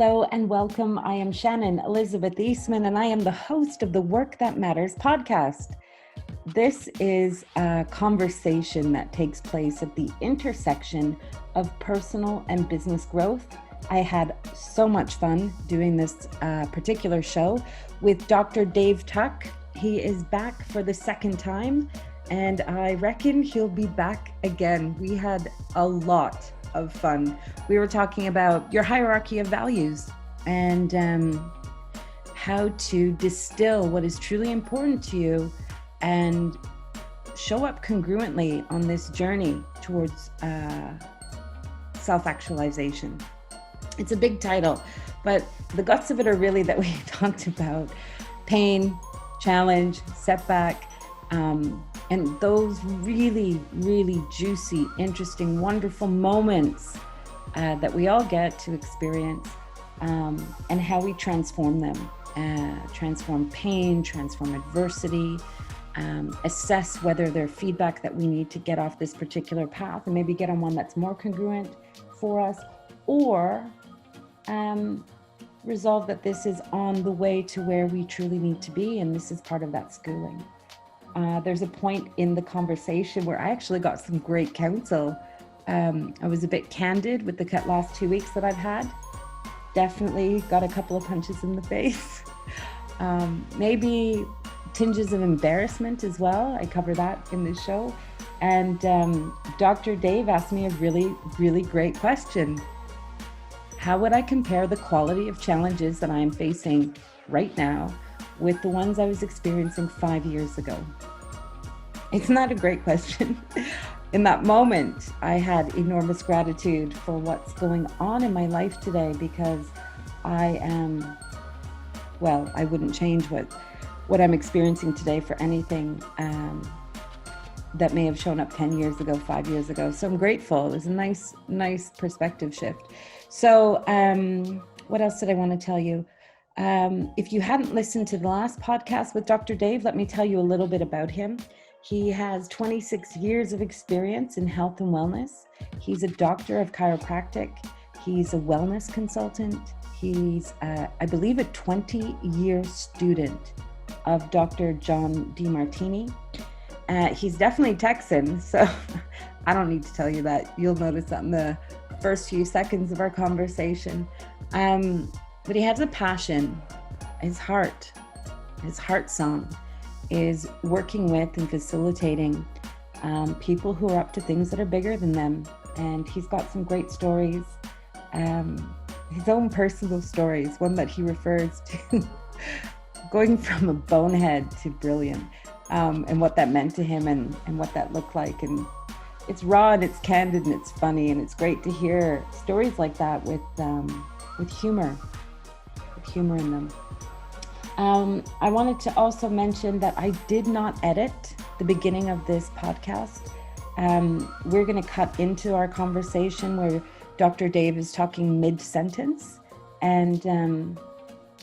Hello and welcome. I am Shannon Elizabeth Eastman, and I am the host of the Work That Matters podcast. This is a conversation that takes place at the intersection of personal and business growth. I had so much fun doing this particular show with Dr. Dave Tuck. He is back for the second time, and I reckon he'll be back again. We had a lot of fun. We were talking about your hierarchy of values and how to distill what is truly important to you and show up congruently on this journey towards self-actualization. It's a big title, but the guts of it are really that we talked about pain, challenge, setback, and those really, really juicy, interesting, wonderful moments that we all get to experience, and how we transform them, transform pain, transform adversity, assess whether they're feedback that we need to get off this particular path and maybe get on one that's more congruent for us, or resolve that this is on the way to where we truly need to be, and this is part of that schooling. There's a point in the conversation where I actually got some great counsel. I was a bit candid with the last 2 weeks that I've had. Definitely got a couple of punches in the face. Maybe tinges of embarrassment as well. I cover that in this show. And Dr. Dave asked me a really, really great question. How would I compare the quality of challenges that I am facing right now with the ones I was experiencing 5 years ago? It's not a great question. In that moment, I had enormous gratitude for what's going on in my life today, because I wouldn't change what I'm experiencing today for anything that may have shown up 10 years ago, 5 years ago. So I'm grateful. It was a nice perspective shift. So what else did I want to tell you? If you hadn't listened to the last podcast with Dr. Dave, let me tell you a little bit about him. He has 26 years of experience in health and wellness. He's a doctor of chiropractic. He's a wellness consultant. He's, I believe, a 20-year student of Dr. John Demartini. He's definitely Texan, so I don't need to tell you that. You'll notice that in the first few seconds of our conversation. But he has a passion. His heart song is working with and facilitating people who are up to things that are bigger than them. And he's got some great stories, his own personal stories, one that he refers to going from a bonehead to brilliant, and what that meant to him and what that looked like. And it's raw and it's candid and it's funny, and it's great to hear stories like that with humor in them. I wanted to also mention that I did not edit the beginning of this podcast. We're going to cut into our conversation where Dr. Dave is talking mid-sentence, and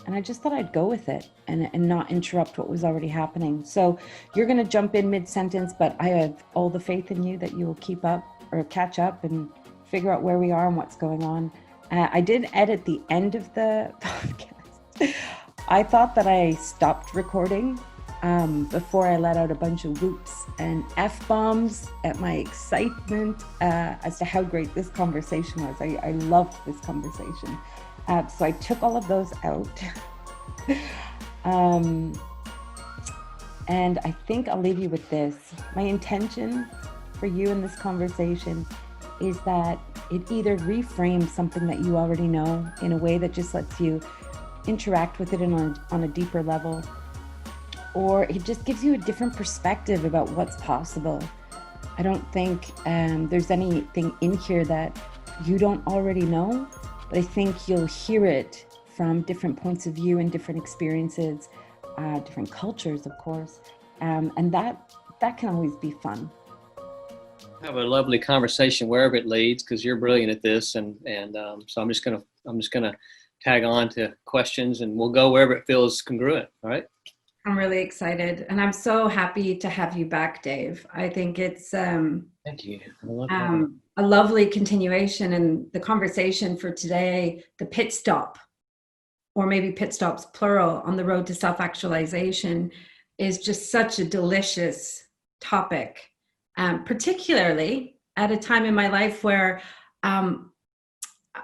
I just thought I'd go with it and not interrupt what was already happening. So you're going to jump in mid-sentence, but I have all the faith in you that you will keep up or catch up and figure out where we are and what's going on. I did edit the end of the podcast. I thought that I stopped recording before I let out a bunch of whoops and F-bombs at my excitement as to how great this conversation was. I loved this conversation. So I took all of those out. And I think I'll leave you with this. My intention for you in this conversation is that it either reframes something that you already know in a way that just lets you interact with it on a deeper level, or it just gives you a different perspective about what's possible. I don't think there's anything in here that you don't already know, but I think you'll hear it from different points of view and different experiences, different cultures, of course, and that can always be fun. Have a lovely conversation wherever it leads, because you're brilliant at this, and so I'm just gonna tag on to questions, and we'll go wherever it feels congruent. All right. I'm really excited, and I'm so happy to have you back, Dave. I think it's thank you. a lovely continuation, and the conversation for today, the pit stop or maybe Pitstops plural, on the road to self-actualization is just such a delicious topic, particularly at a time in my life where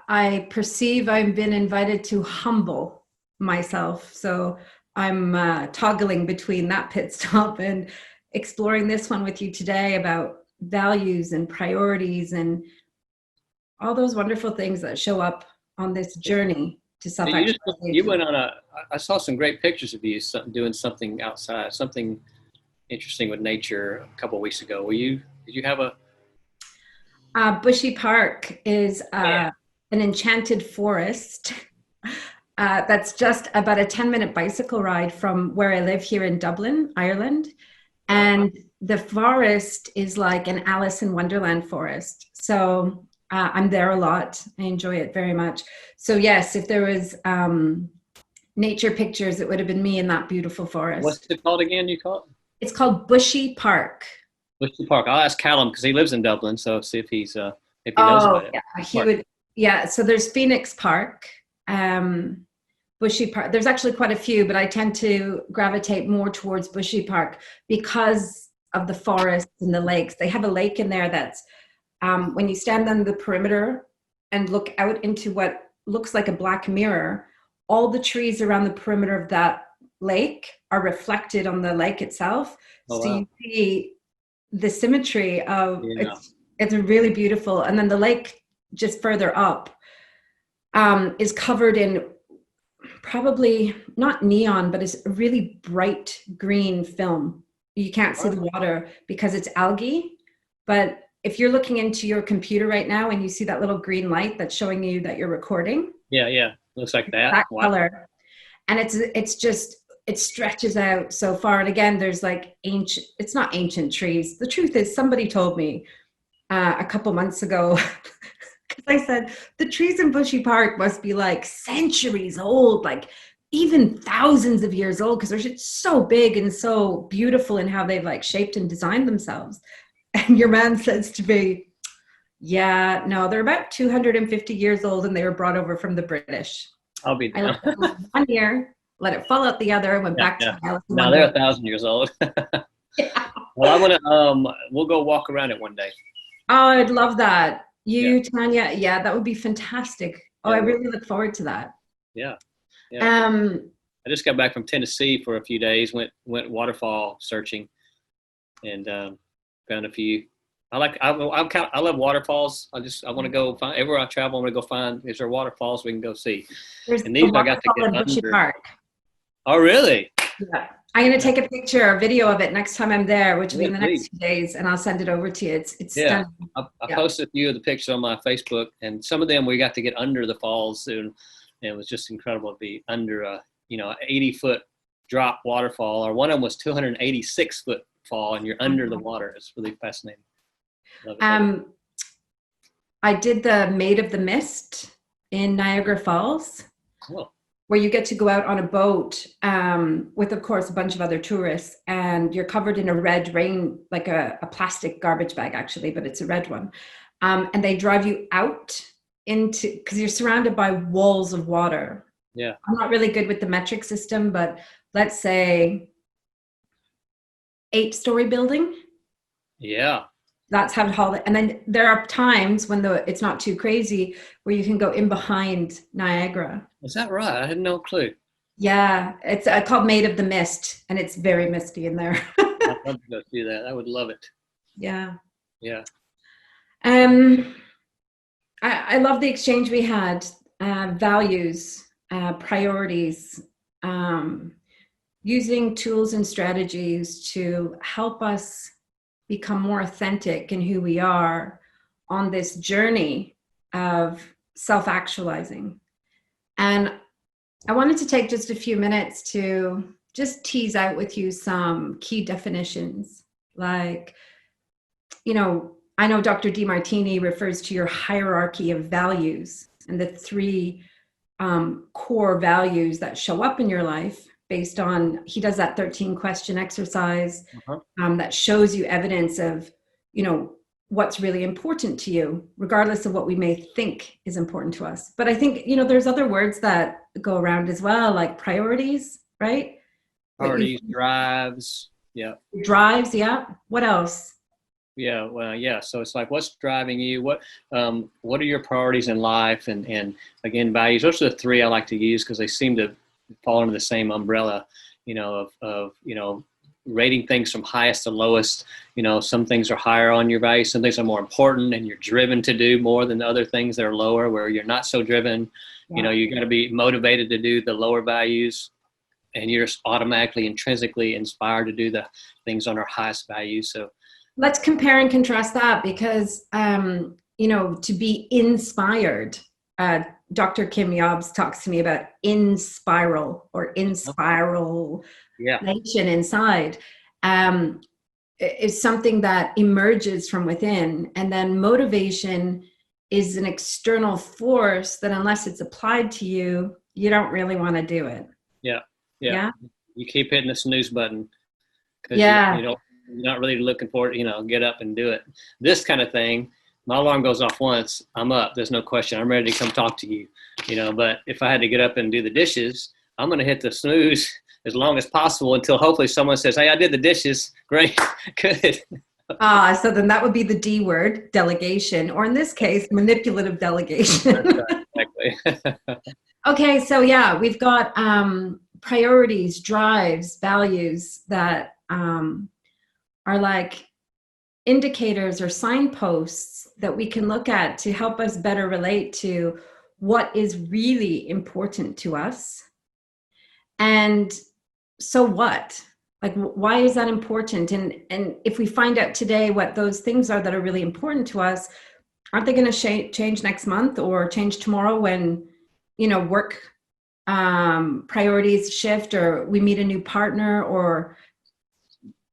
I perceive I've been invited to humble myself. So I'm toggling between that pit stop and exploring this one with you today about values and priorities and all those wonderful things that show up on this journey to self-actualization. You went on I saw some great pictures of you doing something outside, something interesting with nature a couple of weeks ago. Did you have a? Bushy Park is an enchanted forest that's just about a 10-minute bicycle ride from where I live here in Dublin, Ireland. And the forest is like an Alice in Wonderland forest. So I'm there a lot. I enjoy it very much. So yes, if there was nature pictures, it would have been me in that beautiful forest. What's it called again? You call it? It's called Bushy Park. Bushy Park. I'll ask Callum because he lives in Dublin. So see if he knows about it. Yeah, he would. Yeah. So there's Phoenix Park, Bushy Park. There's actually quite a few, but I tend to gravitate more towards Bushy Park because of the forests and the lakes. They have a lake in there that's when you stand on the perimeter and look out into what looks like a black mirror, all the trees around the perimeter of that lake are reflected on the lake itself. Oh, so wow. You see the symmetry of it's really beautiful. And then the lake just further up is covered in probably not neon, but it's a really bright green film. You can't see the water because it's algae, but if you're looking into your computer right now and you see that little green light that's showing you that you're recording. Yeah. Looks like that. That color. And it stretches out so far. And again, there's like it's not ancient trees. The truth is somebody told me a couple months ago, because I said, the trees in Bushy Park must be like centuries old, like even thousands of years old, because they're just so big and so beautiful in how they've like shaped and designed themselves. And your man says to me, yeah, no, they're about 250 years old and they were brought over from the British. I'll be down. I let it 1 year, let it fall out the other, and went back to Alice. Now they're 1,000 years old. Yeah. Well, I want to. We'll go walk around it one day. Oh, I'd love that. Tanya, that would be fantastic. I really look forward to that. Yeah. I just got back from Tennessee for a few days. Went waterfall searching, and found a few. I love waterfalls. I want to go find everywhere I travel. I want to go find is there waterfalls we can go see. And these I got to get under. Bushy Park. Oh, really? Yeah. I'm going to take a picture or video of it next time I'm there, which will be in the next few days, and I'll send it over to you. It's stunning. I posted a few of the pictures on my Facebook, and some of them we got to get under the falls, and it was just incredible to be under a 80-foot drop waterfall, or one of them was 286-foot fall, and you're under the water. It's really fascinating. Love it. I did the Maid of the Mist in Niagara Falls. Cool. Where you get to go out on a boat with, of course, a bunch of other tourists, and you're covered in a red rain, like a plastic garbage bag, actually, but it's a red one. And they drive you out because you're surrounded by walls of water. Yeah. I'm not really good with the metric system, but let's say 8-story building. Yeah. That's how tall. And then there are times when it's not too crazy where you can go in behind Niagara. Is that right? I had no clue. Yeah, it's called Maid of the Mist, and it's very misty in there. I'd love to go do that. I would love it. Yeah. Yeah. I love the exchange we had. Values, priorities, using tools and strategies to help us become more authentic in who we are on this journey of self-actualizing. And I wanted to take just a few minutes to just tease out with you some key definitions. Like, I know Dr. Demartini refers to your hierarchy of values and the 3 core values that show up in your life based on, he does that 13 question exercise that shows you evidence of, what's really important to you, regardless of what we may think is important to us. But I think, there's other words that go around as well, like priorities, right? Priorities, drives. Yeah. Drives. Yeah. What else? Yeah. Well, yeah. So it's like, what's driving you? What are your priorities in life? And again, values. Those are the three I like to use because they seem to fall under the same umbrella, of rating things from highest to lowest. Some things are higher on your values, some things are more important, and you're driven to do more than the other things that are lower, where you're not so driven. Yeah. You got to be motivated to do the lower values, and you're just automatically, intrinsically inspired to do the things on our highest values. So let's compare and contrast that, because to be inspired, Dr. Kim Yobbs talks to me about in spiral or inspiral nation inside, is something that emerges from within. And then motivation is an external force that, unless it's applied to you, you don't really want to do it. Yeah. You keep hitting the snooze button because you're not really looking for it, get up and do it. This kind of thing, my alarm goes off once, I'm up. There's no question. I'm ready to come talk to you, but if I had to get up and do the dishes, I'm going to hit the snooze as long as possible until hopefully someone says, hey, I did the dishes. Great. Good. So then that would be the D word, delegation, or in this case, manipulative delegation. Exactly. Okay. So yeah, we've got priorities, drives, values that are like indicators or signposts that we can look at to help us better relate to what is really important to us. And so what? Like, why is that important? And if we find out today what those things are that are really important to us, aren't they going to change next month or change tomorrow when, work priorities shift, or we meet a new partner, or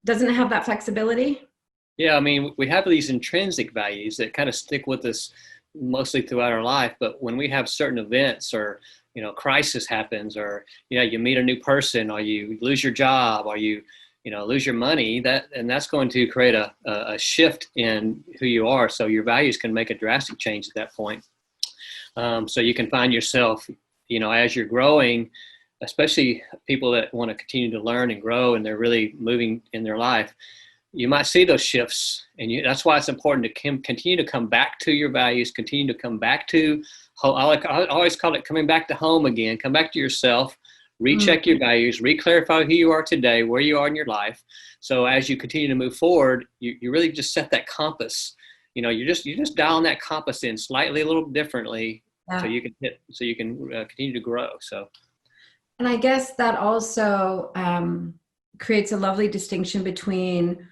doesn't it have that flexibility? Yeah, I mean, we have these intrinsic values that kind of stick with us mostly throughout our life. But when we have certain events, or crisis happens, or you meet a new person, or you lose your job, or you lose your money, that's going to create a shift in who you are. So your values can make a drastic change at that point. So you can find yourself, as you're growing, especially people that want to continue to learn and grow, and they're really moving in their life, you might see those shifts, and that's why it's important to continue to come back to your values, continue to come back to home. I always call it coming back to home again. Come back to yourself, recheck your values, reclarify who you are today, where you are in your life. So as you continue to move forward, you really just set that compass. You're just dialing that compass in slightly, a little differently, so you can continue to grow. So, and I guess that also creates a lovely distinction between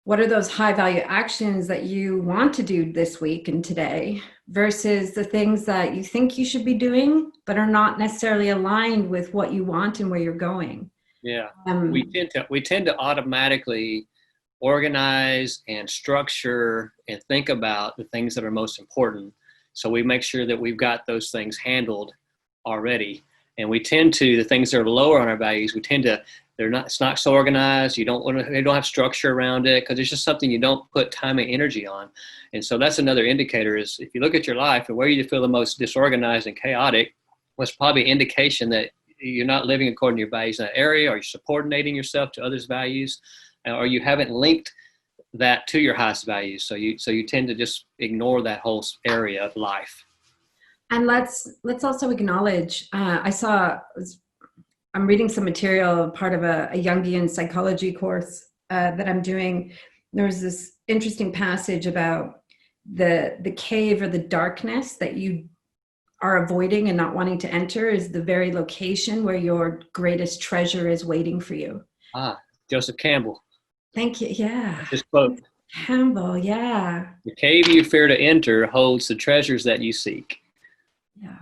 what are those high value actions that you want to do this week and today versus the things that you think you should be doing, but are not necessarily aligned with what you want and where you're going. Yeah. We tend to automatically organize and structure and think about the things that are most important. So we make sure that we've got those things handled already. And we tend to, the things that are lower on our values, it's not so organized. They don't have structure around it because it's just something you don't put time and energy on. And so that's another indicator, is if you look at your life and where you feel the most disorganized and chaotic, was probably an indication that you're not living according to your values in that area, or you're subordinating yourself to others' values, or you haven't linked that to your highest values. So you tend to just ignore that whole area of life. And let's also acknowledge, I'm reading some material, part of a Jungian psychology course that I'm doing. There was this interesting passage about the cave or the darkness that you are avoiding and not wanting to enter is the very location where your greatest treasure is waiting for you. Joseph Campbell. Thank you. Yeah. His quote. Campbell. Yeah. The cave you fear to enter holds the treasures that you seek. Yeah.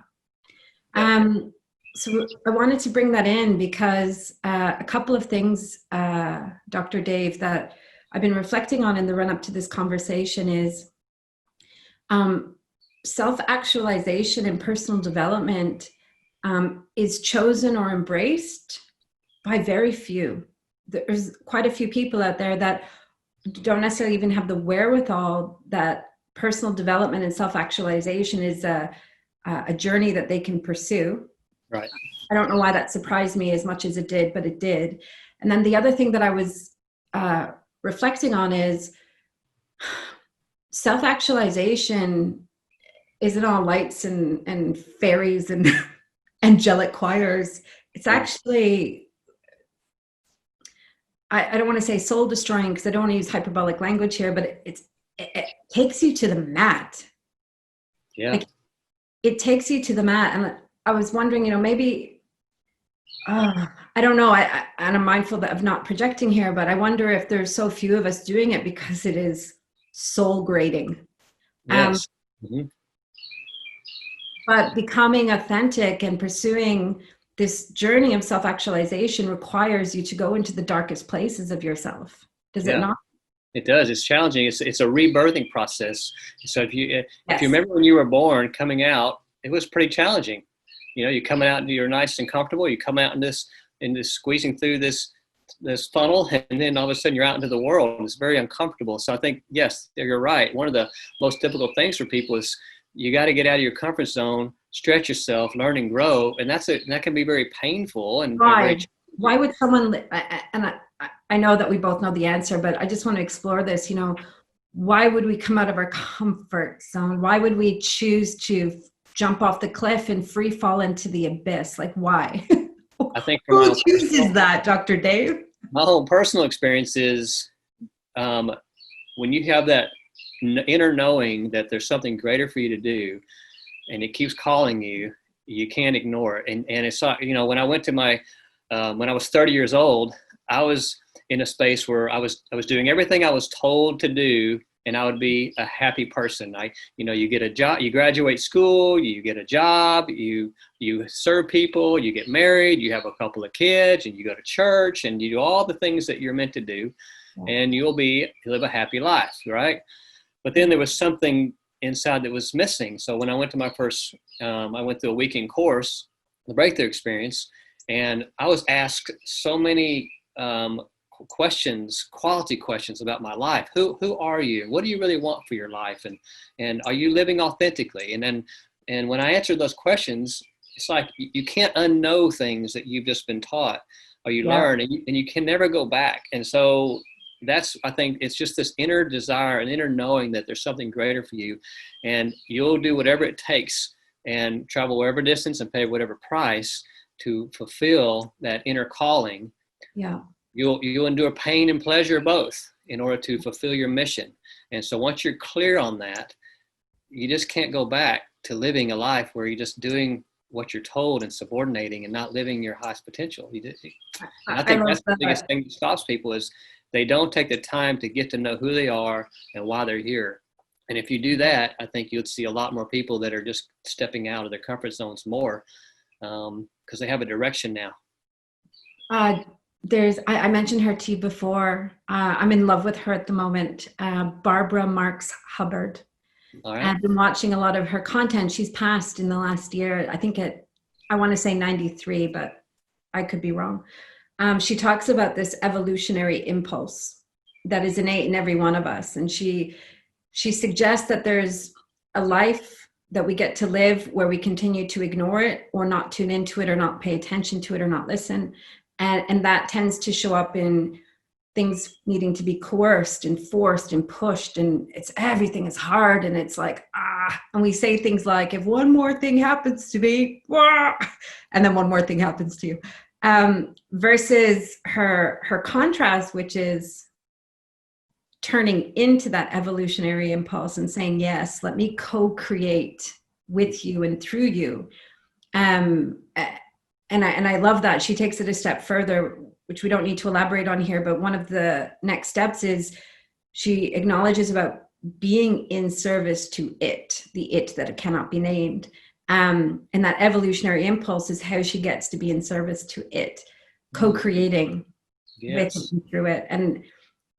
So I wanted to bring that in because a couple of things, Dr. Dave, that I've been reflecting on in the run-up to this conversation is self-actualization and personal development is chosen or embraced by very few. There's quite a few people out there that don't necessarily even have the wherewithal that personal development and self-actualization is a journey that they can pursue. Right. I don't know why that surprised me as much as it did, but it did. And then the other thing that I was reflecting on is self-actualization isn't all lights and fairies and angelic choirs. It's actually, I don't want to say soul destroying because I don't want to use hyperbolic language here, but it takes you to the mat. Yeah. Like, it takes you to the mat. And I was wondering, maybe, I don't know. And I'm mindful of not projecting here, but I wonder if there's so few of us doing it because it is soul grating. Yes. But becoming authentic and pursuing this journey of self-actualization requires you to go into the darkest places of yourself. Does it not? It does. It's challenging. It's a rebirthing process. So if you remember when you were born, coming out, it was pretty challenging. You're coming out and you're nice and comfortable. You come out in this squeezing through this funnel, and then all of a sudden you're out into the world. And it's very uncomfortable. So I think, yes, you're right. One of the most difficult things for people is you got to get out of your comfort zone, stretch yourself, learn and grow. And that can be very painful. And why would someone, and I know that we both know the answer, but I just want to explore this, why would we come out of our comfort zone? Why would we choose to jump off the cliff and free fall into the abyss? Like, why? I think who chooses that, Dr. Dave? My whole personal experience is when you have that inner knowing that there's something greater for you to do, and it keeps calling you, you can't ignore it. And it's when I went to my when I was 30 years old, I was in a space where I was doing everything I was told to do, and I would be a happy person. You get a job, you graduate school, you get a job, you serve people, you get married, you have a couple of kids, and you go to church, and you do all the things that you're meant to do, and you'll live a happy life, right? But then there was something inside that was missing. So when I went to my first, I went through a weekend course, the breakthrough experience, and I was asked so many questions, quality questions about my life. Who are you? What do you really want for your life? And are you living authentically? And when I answered those questions, it's like you can't unknow things that you've just been taught or you learn, and you can never go back. And so I think it's just this inner desire and inner knowing that there's something greater for you, and you'll do whatever it takes and travel whatever distance and pay whatever price to fulfill that inner calling. Yeah. You'll endure pain and pleasure both in order to fulfill your mission. And so once you're clear on that, you just can't go back to living a life where you're just doing what you're told and subordinating and not living your highest potential. I think that's the biggest thing that stops people is they don't take the time to get to know who they are and why they're here. And if you do that, I think you'd see a lot more people that are just stepping out of their comfort zones more because they have a direction now. I mentioned her to you before. I'm in love with her at the moment. Barbara Marx Hubbard. All right. I've been watching a lot of her content. She's passed in the last year. I think I want to say 93, but I could be wrong. She talks about this evolutionary impulse that is innate in every one of us. And she suggests that there's a life that we get to live where we continue to ignore it or not tune into it or not pay attention to it or not listen. And that tends to show up in things needing to be coerced and forced and pushed, and everything is hard, and it's like, and we say things like, if one more thing happens to me, and then one more thing happens to you. Versus her contrast, which is turning into that evolutionary impulse and saying, yes, let me co-create with you and through you. And I love that. She takes it a step further, which we don't need to elaborate on here, but one of the next steps is she acknowledges about being in service to it, the it that cannot be named. And that evolutionary impulse is how she gets to be in service to it, co-creating with it and through it. And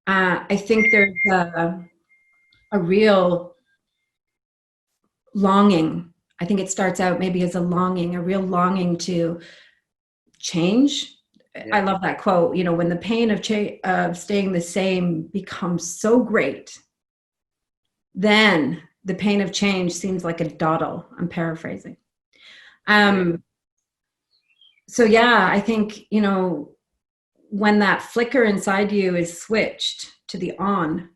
I think there's a real longing. I think it starts out maybe as a real longing to change, I love that quote, when the pain of staying the same becomes so great, then the pain of change seems like a doddle. I'm paraphrasing. So yeah, I think, when that flicker inside you is switched to the on,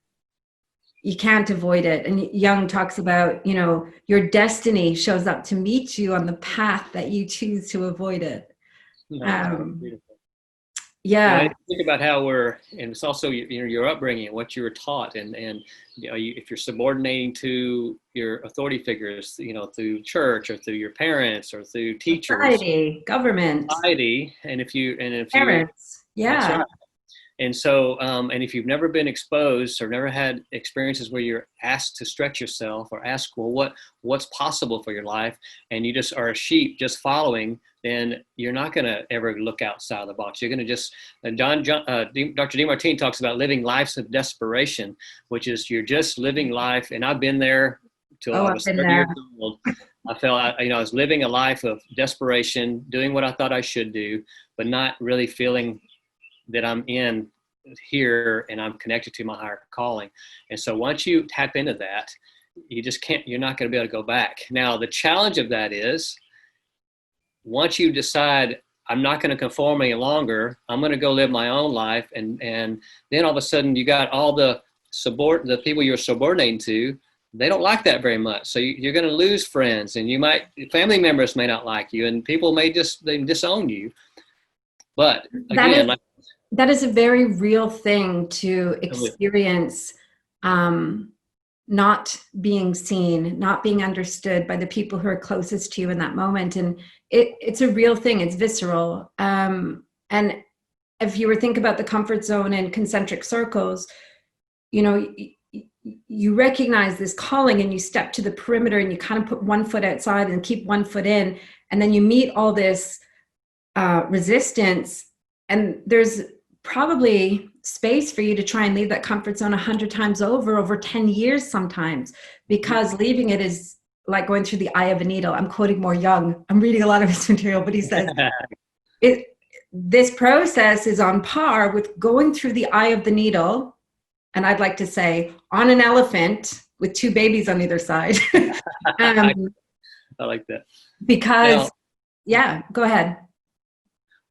you can't avoid it. And Jung talks about, your destiny shows up to meet you on the path that you choose to avoid it. Yeah. Think about how and it's also your upbringing, what you were taught, and if you're subordinating to your authority figures, through church or through your parents or through teachers, society, government, and if you parents, that's right. And so, and if you've never been exposed or never had experiences where you're asked to stretch yourself or ask, well, what's possible for your life, and you just are a sheep just following, then you're not going to ever look outside of the box. You're going to just, Dr. Demartini talks about living lives of desperation, which is you're just living life. And I've been there till I was 30 years old. I felt, I was living a life of desperation, doing what I thought I should do, but not really feeling that I'm in here and I'm connected to my higher calling. And so once you tap into that, you're not going to be able to go back. Now, the challenge of that is, once you decide I'm not going to conform any longer, I'm going to go live my own life. And then all of a sudden you got all the people you're subordinating to, they don't like that very much. So you're going to lose friends, and family members may not like you, and people may they disown you. But again, that is a very real thing to experience, not being seen, not being understood by the people who are closest to you in that moment. And it's a real thing. It's visceral. And if you were think about the comfort zone and concentric circles, you recognize this calling and you step to the perimeter and you kind of put one foot outside and keep one foot in. And then you meet all this resistance, and there's probably space for you to try and leave that comfort zone 100 times over 10 years sometimes, because leaving it is like going through the eye of a needle. I'm quoting more Jung. I'm reading a lot of his material, but he says this process is on par with going through the eye of the needle, and I'd like to say on an elephant with two babies on either side. I like that. Because go ahead.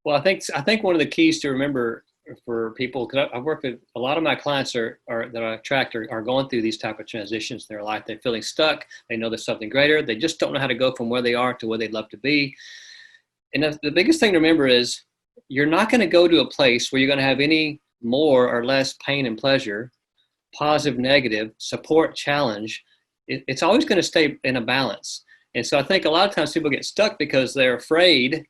Well, I think one of the keys to remember for people, because I work with a lot of my clients that I attract are going through these type of transitions in their life. They're feeling stuck. They know there's something greater. They just don't know how to go from where they are to where they'd love to be. And the biggest thing to remember is you're not going to go to a place where you're going to have any more or less pain and pleasure, positive, negative, support, challenge. It's always going to stay in a balance. And so I think a lot of times people get stuck because they're afraid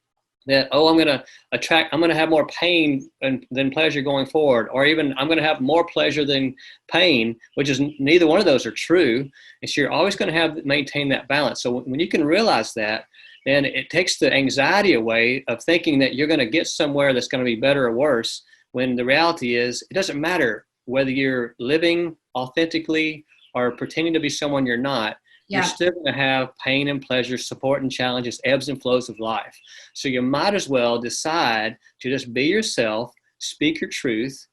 that, I'm going to have more pain than pleasure going forward, or even I'm going to have more pleasure than pain, which is neither one of those are true. And so you're always going to maintain that balance. So when you can realize that, then it takes the anxiety away of thinking that you're going to get somewhere that's going to be better or worse, when the reality is it doesn't matter whether you're living authentically or pretending to be someone you're not. You're still going to have pain and pleasure, support and challenges, ebbs and flows of life. So you might as well decide to just be yourself, speak your truth,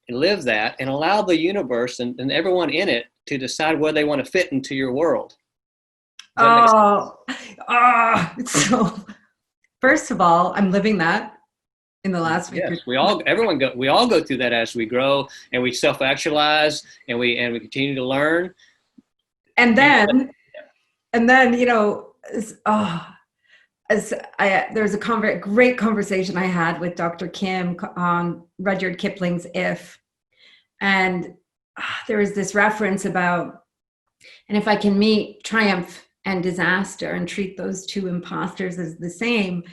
and live that, and allow the universe and everyone in it to decide where they want to fit into your world. So first of all, I'm living that in the last week. Yes, we all go through that as we grow and we self-actualize and we continue to learn. And then, there was a great conversation I had with Dr. Kim on Rudyard Kipling's If. And there was this reference about, and if I can meet triumph and disaster and treat those two imposters as the same,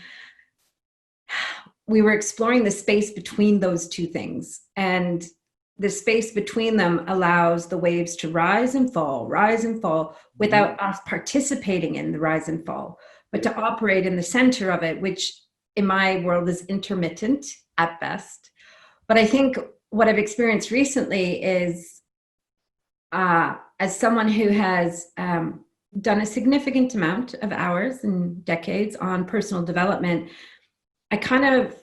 we were exploring the space between those two things. And the space between them allows the waves to rise and fall without us participating in the rise and fall, but to operate in the center of it, which in my world is intermittent at best. But I think what I've experienced recently is, as someone who has done a significant amount of hours and decades on personal development, I kind of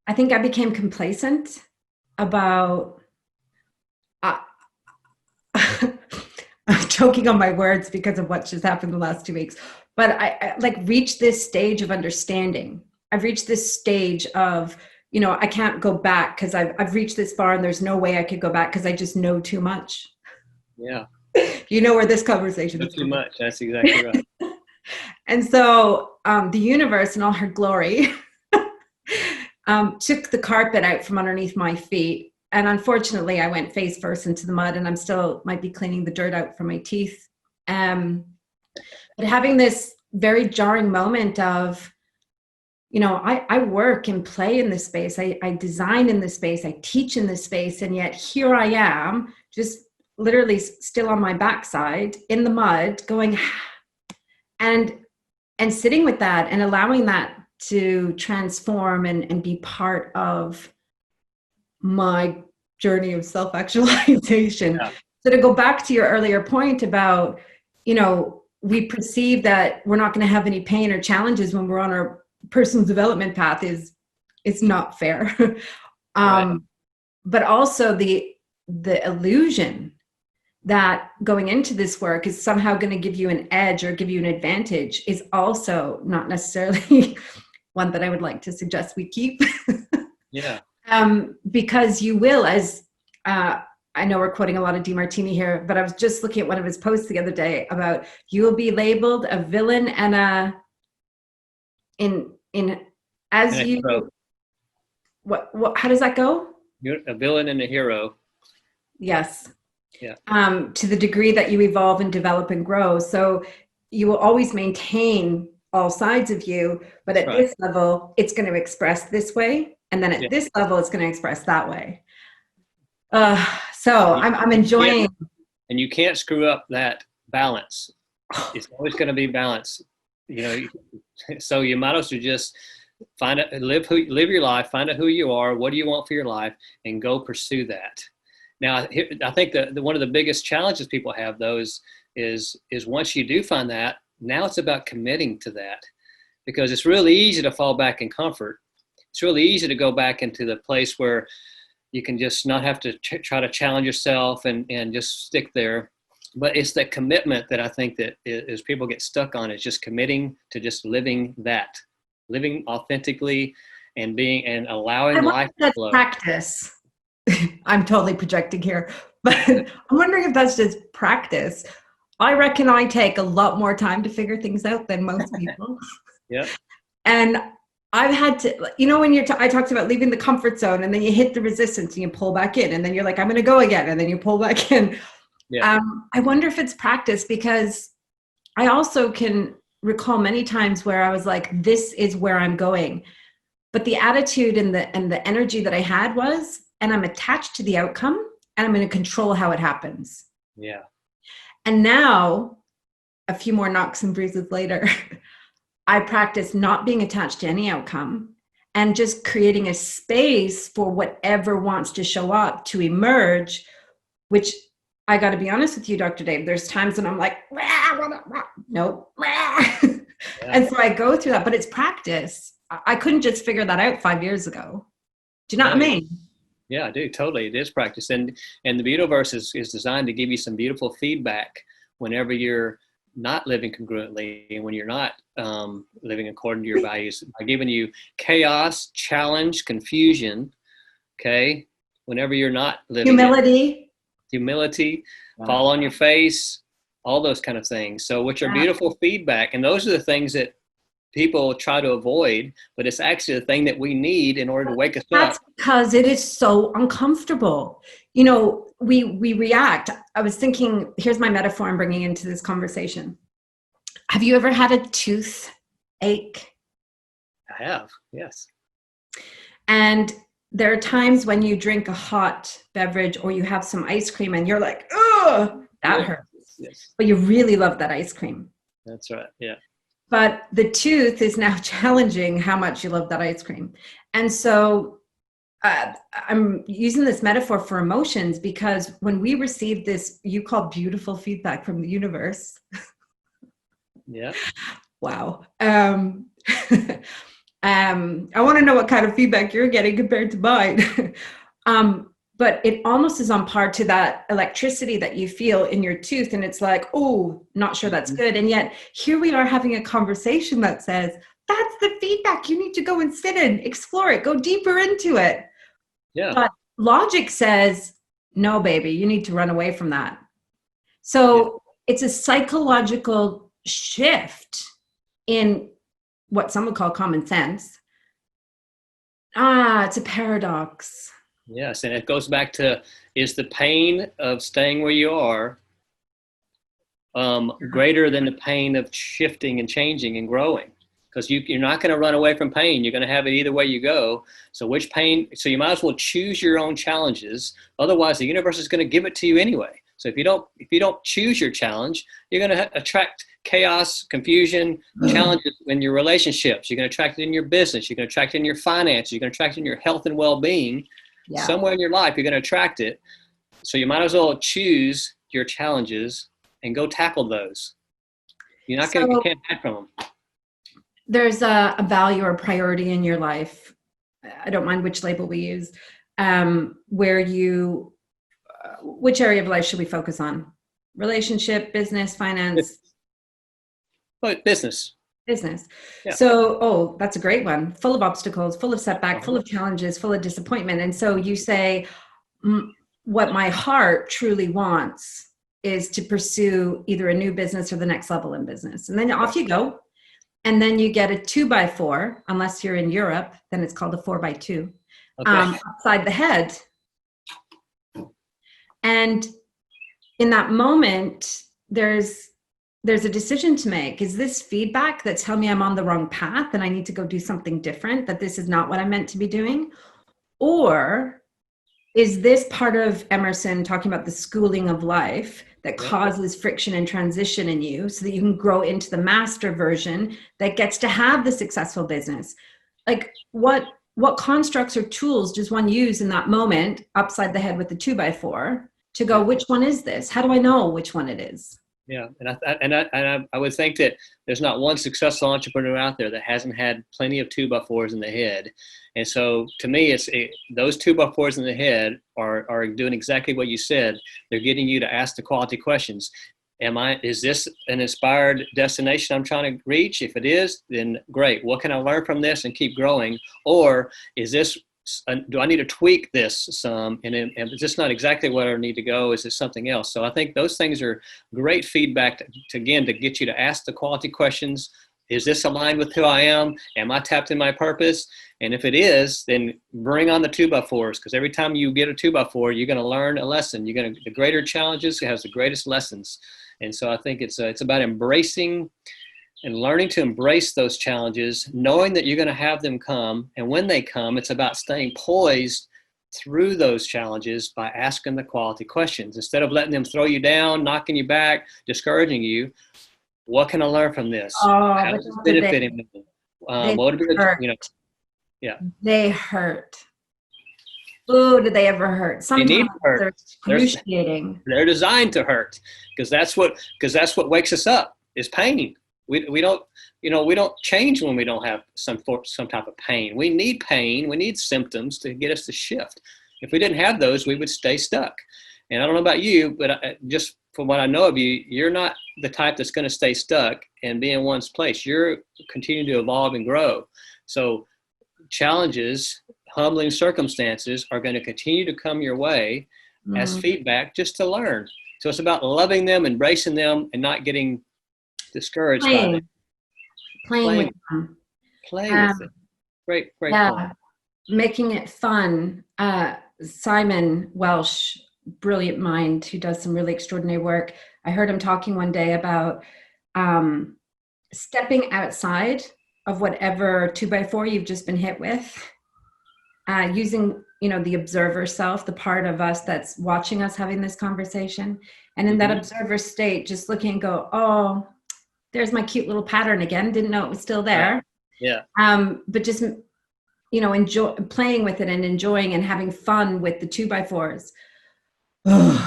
I think I became complacent about, I'm choking on my words because of what just happened the last 2 weeks, but I like reached this stage of understanding. I've reached this stage of, you know, I can't go back because I've reached this far and there's no way I could go back because I just know too much. Yeah. You know where this conversation is Too going. much. That's exactly right. And so the universe in all her glory took the carpet out from underneath my feet. And unfortunately, I went face first into the mud, and I'm still might be cleaning the dirt out from my teeth. But having this very jarring moment of, you know, I work and play in this space. I design in this space. I teach in this space. And yet here I am, just literally still on my backside in the mud going, and sitting with that and allowing that to transform and be part of my journey of self-actualization. Yeah. So to go back to your earlier point about, you know, we perceive that we're not going to have any pain or challenges when we're on our personal development path is not fair. Right. But also the illusion that going into this work is somehow going to give you an edge or give you an advantage is also not necessarily one that I would like to suggest we keep. Yeah. Because you will, as I know we're quoting a lot of Demartini here, but I was just looking at one of his posts the other day about you will be labeled a villain and a what how does that go? You're a villain and a hero. Yes. Yeah. To the degree that you evolve and develop and grow. So you will always maintain all sides of you, but at this level, it's going to express this way. And then at this level, it's going to express that way. So I'm enjoying. And you can't screw up that balance. It's always going to be balance. You know, so you might as well just live your life, find out who you are, what do you want for your life, and go pursue that. Now, I think that one of the biggest challenges people have, though, is once you do find that, now it's about committing to that, because it's really easy to fall back in comfort. It's really easy to go back into the place where you can just not have to try to challenge yourself and just stick there. But it's that commitment that I think that is people get stuck on, is just committing to just living authentically and allowing life to flow. Practice. I'm totally projecting here, but I'm wondering if that's just practice. I reckon I take a lot more time to figure things out than most people. Yeah. And I've had to, you know, when I talked about leaving the comfort zone and then you hit the resistance and you pull back in and then you're like, I'm going to go again. And then you pull back in. Yeah. I wonder if it's practice, because I also can recall many times where I was like, this is where I'm going. But the attitude and the energy that I had was, and I'm attached to the outcome and I'm going to control how it happens. Yeah. And now, a few more knocks and bruises later, I practice not being attached to any outcome and just creating a space for whatever wants to show up to emerge, which I got to be honest with you, Dr. Dave, there's times when I'm like, nope. Yeah. And so I go through that, but it's practice. I couldn't just figure that out 5 years ago. Do you know what I mean? Yeah, I do. Totally. It is practice. And the Beautiverse is designed to give you some beautiful feedback whenever you're not living congruently and when you're not living according to your values, by giving you chaos, challenge, confusion. Okay. Whenever you're not living humility, fall on your face, all those kind of things. So which are beautiful feedback. And those are the things that people try to avoid, but it's actually the thing that we need in order to wake us up. That's because it is so uncomfortable. You know, we react. I was thinking, here's my metaphor I'm bringing into this conversation. Have you ever had a toothache? I have, yes. And there are times when you drink a hot beverage or you have some ice cream and you're like, oh, that hurts. Yes. But you really love that ice cream. That's right, yeah. But the tooth is now challenging how much you love that ice cream. And so I'm using this metaphor for emotions, because when we receive this, you call beautiful feedback from the universe. Yeah. Wow. I want to know what kind of feedback you're getting compared to mine. But it almost is on par to that electricity that you feel in your tooth. And it's like, oh, not sure that's good. And yet here we are having a conversation that says, that's the feedback you need to go and sit in, explore it, go deeper into it. Yeah. But logic says, no, baby, you need to run away from that. So it's a psychological shift in what some would call common sense. It's a paradox. Yes, and it goes back to, is the pain of staying where you are greater than the pain of shifting and changing and growing? Because you're not going to run away from pain. You're going to have it either way you go. So which pain? So you might as well choose your own challenges. Otherwise, the universe is going to give it to you anyway. So if you don't choose your challenge, you're going to attract chaos, confusion, challenges in your relationships. You're going to attract it in your business. You're going to attract it in your finances. You're going to attract it in your health and well-being. Yeah. Somewhere in your life, you're going to attract it. So you might as well choose your challenges and go tackle those. You can't hide from them. There's a value or priority in your life. I don't mind which label we use, which area of life should we focus on? Relationship, business, finance? Business. Business. Yeah. So, that's a great one. Full of obstacles, full of setback, full of challenges, full of disappointment. And so you say, what my heart truly wants is to pursue either a new business or the next level in business. And then off you go. And then you get a 2x4, unless you're in Europe, then it's called a 4x2, upside the head. And in that moment, there's a decision to make. Is this feedback that's telling me I'm on the wrong path and I need to go do something different, that this is not what I'm meant to be doing? Or is this part of Emerson talking about the schooling of life that causes friction and transition in you so that you can grow into the master version that gets to have the successful business? Like what constructs or tools does one use in that moment, upside the head with the 2x4, to go, which one is this? How do I know which one it is? Yeah, and I would think that there's not one successful entrepreneur out there that hasn't had plenty of 2x4s in the head. And so to me, those 2x4s in the head are doing exactly what you said. They're getting you to ask the quality questions. Is this an inspired destination I'm trying to reach? If it is, then great. What can I learn from this and keep growing? Or do I need to tweak this some? And is this not exactly where I need to go? Is it something else? So I think those things are great feedback to get you to ask the quality questions. Is this aligned with who I am? Am I tapped in my purpose? And if it is, then bring on the 2x4s, because every time you get a 2x4, you're going to learn a lesson. The greater challenges has the greatest lessons. And so I think it's about embracing and learning to embrace those challenges, knowing that you're going to have them come. And when they come, it's about staying poised through those challenges by asking the quality questions. Instead of letting them throw you down, knocking you back, discouraging you, what can I learn from this? How is it benefiting me? They hurt. Oh, did they ever hurt? Sometimes they need to hurt. They're excruciating. They're designed to hurt because that's what wakes us up is pain. We don't change when we don't have some type of pain. We need pain. We need symptoms to get us to shift. If we didn't have those, we would stay stuck. And I don't know about you, but just from what I know of you, you're not the type that's going to stay stuck and be in one place. You're continuing to evolve and grow. So challenges, humbling circumstances are going to continue to come your way as feedback just to learn. So it's about loving them, embracing them, and not getting discouraged by them. Playing with them. Playing with them. Great point. Making it fun. Simon Welsh, brilliant mind who does some really extraordinary work. I heard him talking one day about stepping outside of whatever 2x4 you've just been hit with, using, the observer self, the part of us that's watching us having this conversation. And in that observer state, just looking and go, oh, there's my cute little pattern again. Didn't know it was still there. Yeah. But just, enjoy playing with it and enjoying and having fun with the 2x4s. And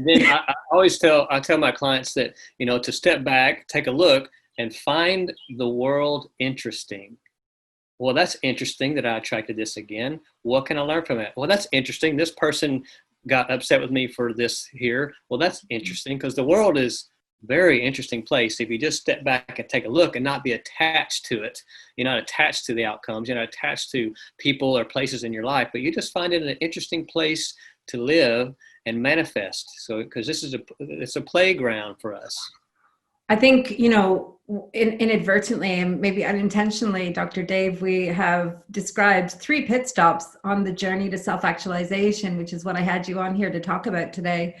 then I tell my clients that, to step back, take a look, and find the world interesting. Well, that's interesting that I attracted this again. What can I learn from it? Well, that's interesting. This person got upset with me for this here. Well, that's interesting, because the world is a very interesting place. If you just step back and take a look and not be attached to it, you're not attached to the outcomes, you're not attached to people or places in your life, but you just find it an interesting place to live and manifest. So, because it's a playground for us. I think, inadvertently and maybe unintentionally, Dr. Dave, we have described 3 pit stops on the journey to self-actualization, which is what I had you on here to talk about today.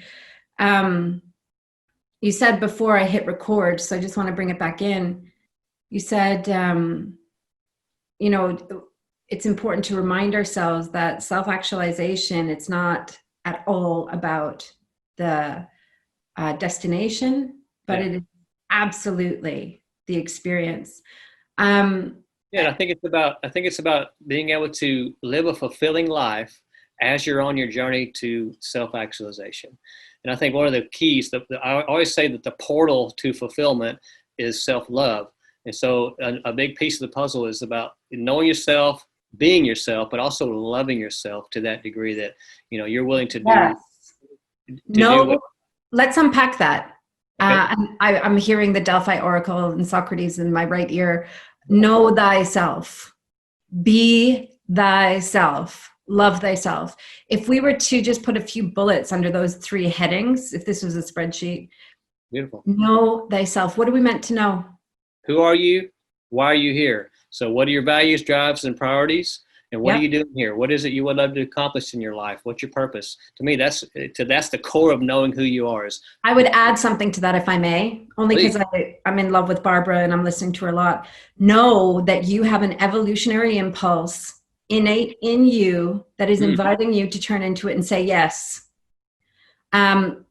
You said before I hit record, so I just want to bring it back in. You said, it's important to remind ourselves that self-actualization, it's not at all about the destination, but it is absolutely the experience. I think it's about being able to live a fulfilling life as you're on your journey to self-actualization. And I think one of the keys, I always say that the portal to fulfillment is self-love. And so a big piece of the puzzle is about knowing yourself, being yourself, but also loving yourself to that degree that, you're willing to do. Yes. Do let's unpack that. Okay. I'm hearing the Delphi Oracle and Socrates in my right ear. Know thyself, be thyself, love thyself. If we were to just put a few bullets under those 3 headings, if this was a spreadsheet, Beautiful. Know thyself. What are we meant to know? Who are you? Why are you here? So what are your values, drives, and priorities? And what are you doing here? What is it you would love to accomplish in your life? What's your purpose? To me, that's the core of knowing who you are. I would add something to that, if I may, only because I'm in love with Barbara and I'm listening to her a lot. Know that you have an evolutionary impulse innate in you that is inviting you to turn into it and say yes. Know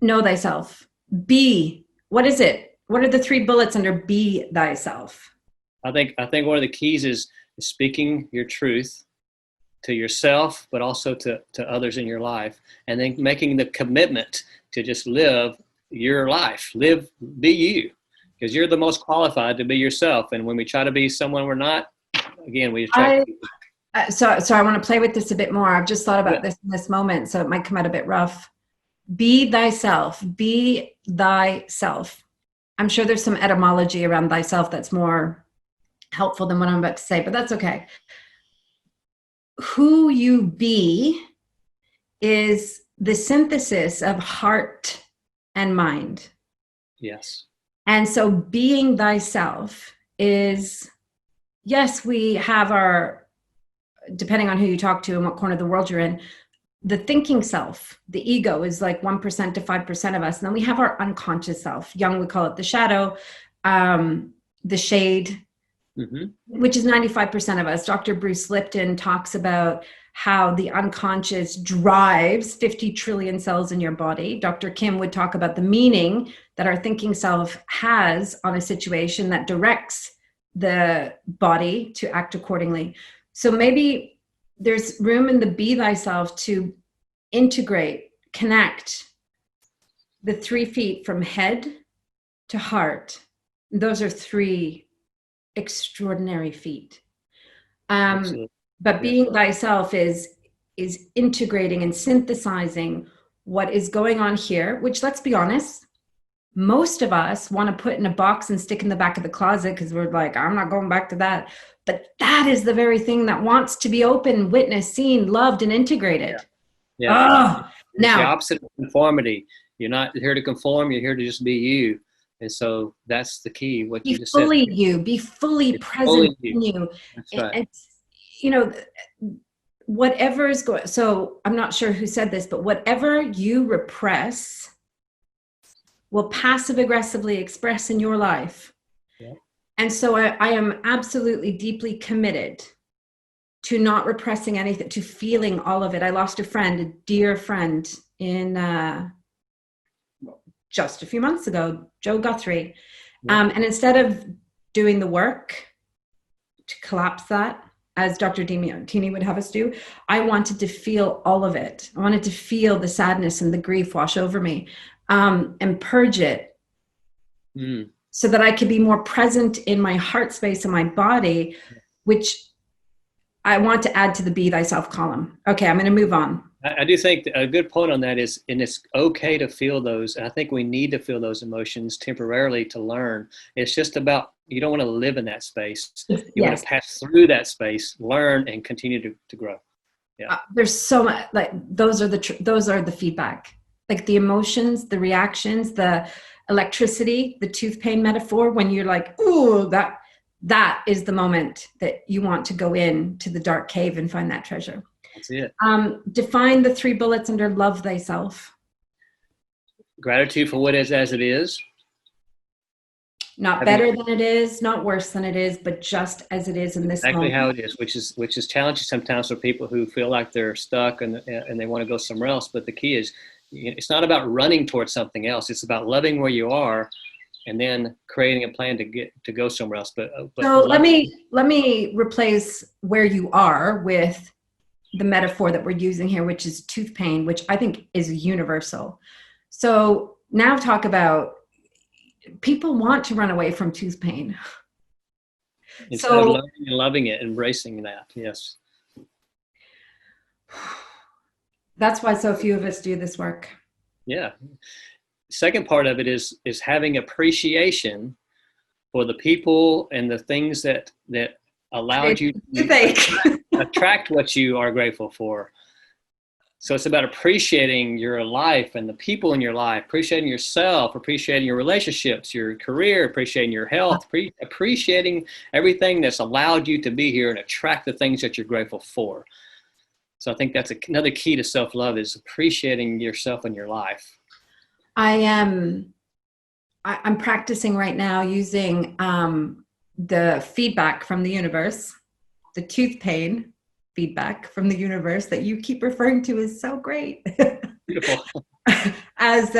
thyself. Be. What is it? What are the 3 bullets under be thyself? I think one of the keys is speaking your truth to yourself, but also to others in your life, and then making the commitment to just live your life, be you, because you're the most qualified to be yourself. And when we try to be someone we're not, again, we attract people. So I want to play with this a bit more. I've just thought about this in this moment, so it might come out a bit rough. Be thyself. Be thyself. I'm sure there's some etymology around thyself that's more helpful than what I'm about to say, but that's okay. Who you be is the synthesis of heart and mind. Yes. And so being thyself is, yes, we have our, depending on who you talk to and what corner of the world you're in, the thinking self, the ego is like 1% to 5% of us. And then we have our unconscious self. Jung would call it the shadow, the shade, which is 95% of us. Dr. Bruce Lipton talks about how the unconscious drives 50 trillion cells in your body. Dr. Kim would talk about the meaning that our thinking self has on a situation that directs the body to act accordingly. So maybe there's room in the be thyself to integrate, connect the 3 feet from head to heart. Those are 3 extraordinary feat. But being thyself is integrating and synthesizing what is going on here, which, let's be honest, most of us want to put in a box and stick in the back of the closet because we're like, I'm not going back to that. But that is the very thing that wants to be open, witnessed, seen, loved, and integrated. Now, the opposite of conformity. You're not here to conform. You're here to just be you. And so that's the key. What you just said. Be fully present in you. That's right. Whatever is going, so I'm not sure who said this, but whatever you repress will passive aggressively express in your life. Yeah. And so I am absolutely deeply committed to not repressing anything, to feeling all of it. I lost a friend, a dear friend in just a few months ago, Joe Guthrie. Yeah. And instead of doing the work to collapse that, as Dr. Demartini would have us do, I wanted to feel all of it. I wanted to feel the sadness and the grief wash over me, and purge it. so that I could be more present in my heart space and my body, which I want to add to the be thyself column. Okay, I'm going to move on. I do think a good point on that is, and it's okay to feel those. And I think we need to feel those emotions temporarily to learn. It's just about, you don't want to live in that space. You want to pass through that space, learn, and continue to grow. Yeah. There's so much, like, those are the feedback, like the emotions, the reactions, the electricity, the tooth pain metaphor, when you're like, ooh, that is the moment that you want to go in to the dark cave and find that treasure. That's it. Define the 3 bullets under love thyself. Gratitude for what is as it is. Not better than it is, not worse than it is, but just as it is in this moment. Exactly how it is, which is challenging sometimes for people who feel like they're stuck and they want to go somewhere else. But the key is, it's not about running towards something else. It's about loving where you are, and then creating a plan to go somewhere else. But so let me replace where you are with the metaphor that we're using here, which is tooth pain, which I think is universal. So now talk about, people want to run away from tooth pain. Instead of learning and loving it, embracing that. Yes. That's why so few of us do this work. Yeah. Second part of it is having appreciation for the people and the things that allowed you to attract what you are grateful for. So it's about appreciating your life and the people in your life, appreciating yourself, appreciating your relationships, your career, appreciating your health, appreciating everything that's allowed you to be here, and attract the things that you're grateful for. So I think that's another key to self-love, is appreciating yourself and your life. I'm practicing right now using the feedback from the universe, the tooth pain feedback from the universe that you keep referring to is so great. Beautiful. as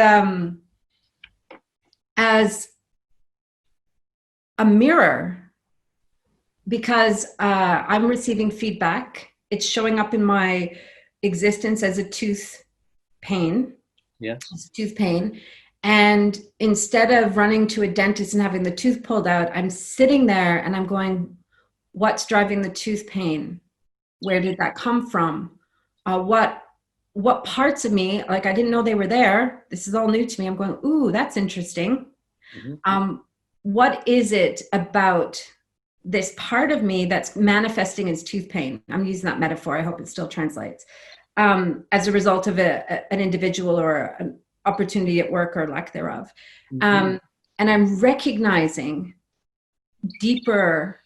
a mirror, because I'm receiving feedback. It's showing up in my existence as a tooth pain. Yes. Tooth pain. And instead of running to a dentist and having the tooth pulled out, I'm sitting there and I'm going, what's driving the tooth pain? Where did that come from? What parts of me, like, I didn't know they were there. This is all new to me. I'm going, ooh, that's interesting. Mm-hmm. What is it about this part of me that's manifesting as tooth pain? I'm using that metaphor. I hope it still translates. As a result of an individual or an opportunity at work or lack thereof. Mm-hmm. And I'm recognizing deeper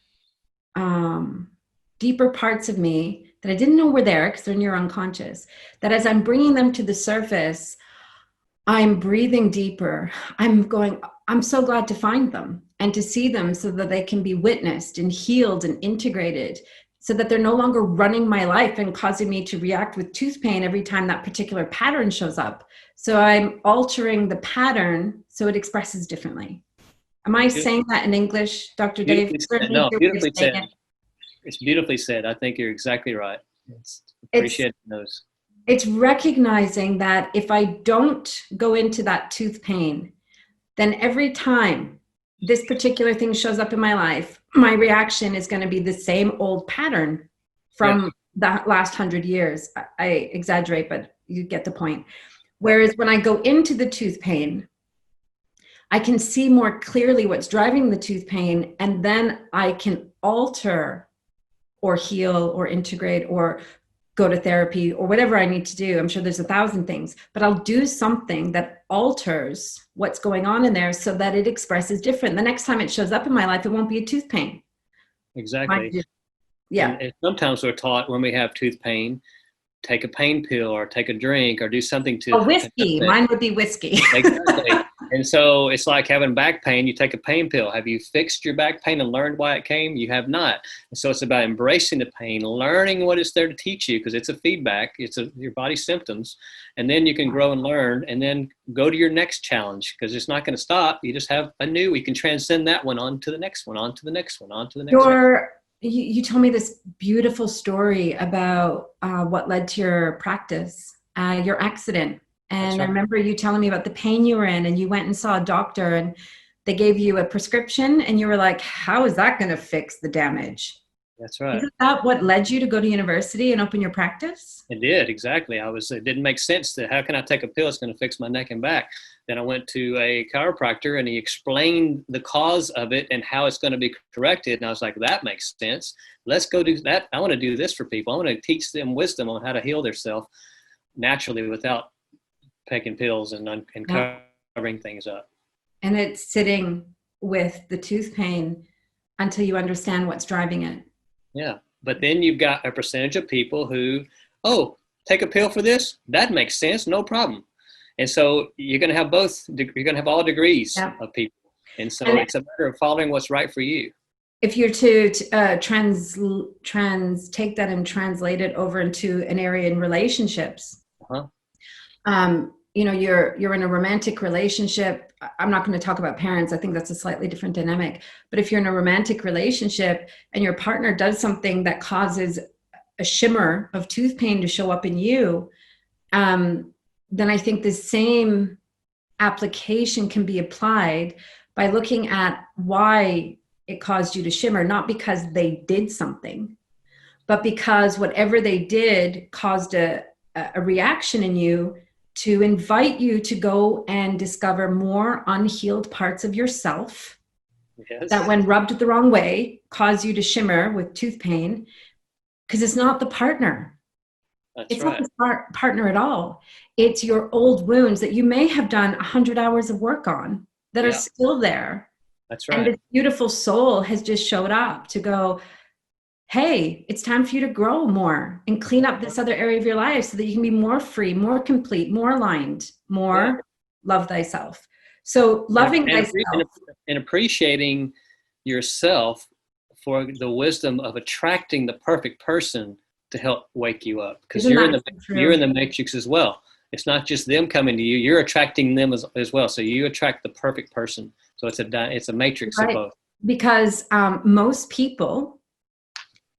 parts of me that I didn't know were there, because they're near unconscious, that as I'm bringing them to the surface, I'm breathing deeper. I'm so glad to find them and to see them so that they can be witnessed and healed and integrated, so that they're no longer running my life and causing me to react with tooth pain every time that particular pattern shows up. So I'm altering the pattern so it expresses differently. Am I saying that in English, Dr. Dave? No, beautifully said. It's beautifully said. I think you're exactly right. It's appreciating those. It's recognizing that if I don't go into that tooth pain, then every time this particular thing shows up in my life, my reaction is going to be the same old pattern from the last 100 years. I exaggerate, but you get the point. Whereas when I go into the tooth pain, I can see more clearly what's driving the tooth pain, and then I can alter or heal or integrate or go to therapy or whatever I need to do. I'm sure there's 1,000 things, but I'll do something that alters what's going on in there so that it expresses different. The next time it shows up in my life, it won't be a tooth pain. Exactly. Yeah. And sometimes we're taught, when we have tooth pain, take a pain pill or take a drink or do something to... whiskey. Mine would be whiskey. Exactly. And so it's like having back pain. You take a pain pill. Have you fixed your back pain and learned why it came? You have not. And so it's about embracing the pain, learning what it's there to teach you, because it's a feedback. It's your body's symptoms. And then you can grow and learn, and then go to your next challenge, because it's not going to stop. You just have you can transcend that one on to the next one, on to the next one, on to the next one. You told me this beautiful story about what led to your practice, your accident. And right. I remember you telling me about the pain you were in, and you went and saw a doctor, and they gave you a prescription and you were like, how is that going to fix the damage? That's right. Isn't that what led you to go to university and open your practice? It did, exactly. It didn't make sense to, how can I take a pill that's going to fix my neck and back? Then I went to a chiropractor and he explained the cause of it and how it's going to be corrected. And I was like, that makes sense. Let's go do that. I want to do this for people. I want to teach them wisdom on how to heal themselves naturally without taking pills and covering things up. And it's sitting with the tooth pain until you understand what's driving it. Yeah. But then you've got a percentage of people who, oh, take a pill for this? That makes sense. No problem. And so you're going to have both. You're going to have all degrees of people. And so it's a matter of following what's right for you. If you're to take that and translate it over into an area in relationships, you know, you're in a romantic relationship. I'm not going to talk about parents. I think that's a slightly different dynamic. But if you're in a romantic relationship and your partner does something that causes a shimmer of tooth pain to show up in you, then I think the same application can be applied by looking at why it caused you to shimmer, not because they did something, but because whatever they did caused a reaction in you to invite you to go and discover more unhealed parts of yourself that when rubbed the wrong way, cause you to shimmer with tooth pain, because it's not the partner. It's not the partner at all. It's your old wounds that you may have done 100 hours of work on that are still there. That's right. And this beautiful soul has just showed up to go, hey, it's time for you to grow more and clean up this other area of your life so that you can be more free, more complete, more aligned, more love thyself. So loving thyself. And appreciating yourself for the wisdom of attracting the perfect person to help wake you up. Because you're in the matrix as well. It's not just them coming to you, you're attracting them as well. So you attract the perfect person. So it's a matrix of both. Because most people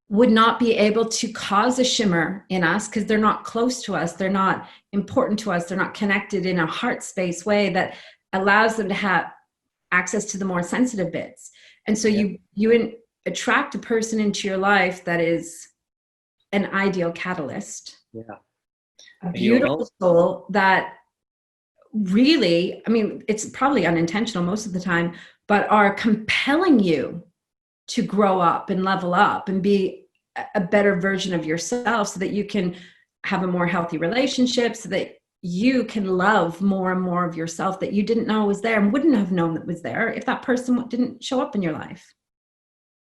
would not be able to cause a shimmer in us because they're not close to us. They're not important to us. They're not connected in a heart space way that allows them to have access to the more sensitive bits. And so you attract a person into your life that is an ideal catalyst. Yeah. A beautiful soul that really, I mean, it's probably unintentional most of the time, but are compelling you to grow up and level up and be a better version of yourself so that you can have a more healthy relationship, so that you can love more and more of yourself that you didn't know was there and wouldn't have known that was there if that person didn't show up in your life.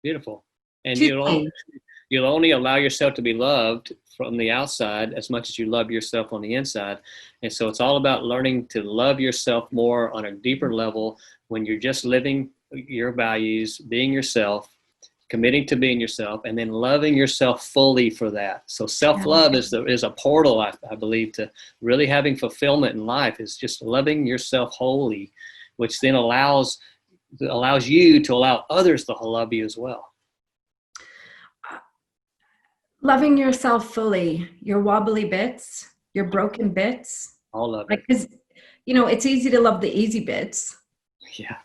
Beautiful. And you'll only allow yourself to be loved from the outside as much as you love yourself on the inside. And so it's all about learning to love yourself more on a deeper level when you're just living your values, being yourself, committing to being yourself, and then loving yourself fully for that. So self-love is a portal, I believe, to really having fulfillment in life, is just loving yourself wholly, which then allows you to allow others to love you as well. Loving yourself fully, your wobbly bits, your broken bits. All of it. Because, you know, it's easy to love the easy bits. Yeah.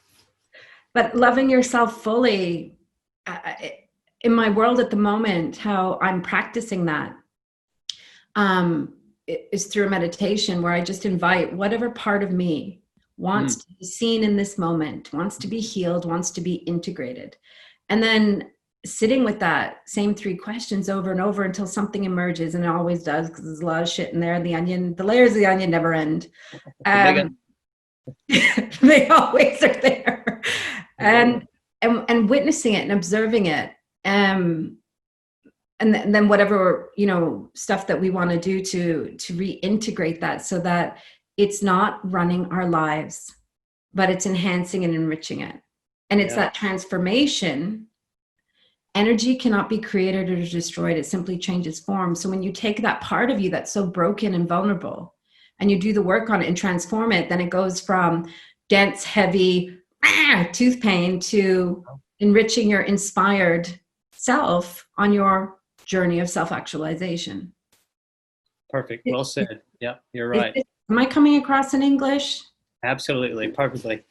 But loving yourself fully, in my world at the moment, how I'm practicing that is through a meditation where I just invite whatever part of me wants to be seen in this moment, wants to be healed, wants to be integrated. And then sitting with that same 3 questions over and over until something emerges, and it always does because there's a lot of shit in there. The layers of the onion never end. They always are there. And witnessing it and observing it. And then whatever, you know, stuff that we want to do to reintegrate that so that it's not running our lives, but it's enhancing and enriching it. And it's that transformation. Energy cannot be created or destroyed. It simply changes form. So when you take that part of you that's so broken and vulnerable and you do the work on it and transform it, then it goes from dense, heavy tooth pain to enriching your inspired self on your journey of self-actualization. Perfect. Well said. Yeah, you're right. Am I coming across in English? Absolutely. Perfectly.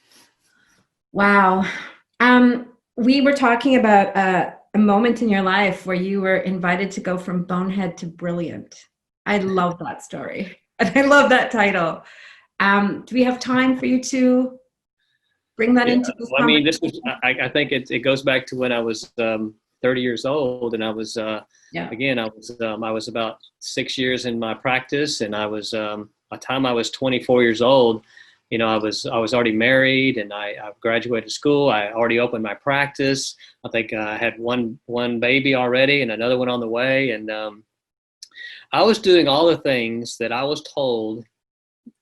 Wow. We were talking about a moment in your life where you were invited to go from bonehead to brilliant. I love that story. And I love that title. Do we have time for you to bring that Yeah, into this well, I mean, this conversation? was, I think it goes back to when I was 30 years old, and I was, Yeah. again, I was about 6 years in my practice, and by the time I was 24 years old, I was already married, and I graduated school. I already opened my practice. I think I had one baby already, and another one on the way, and I was doing all the things that I was told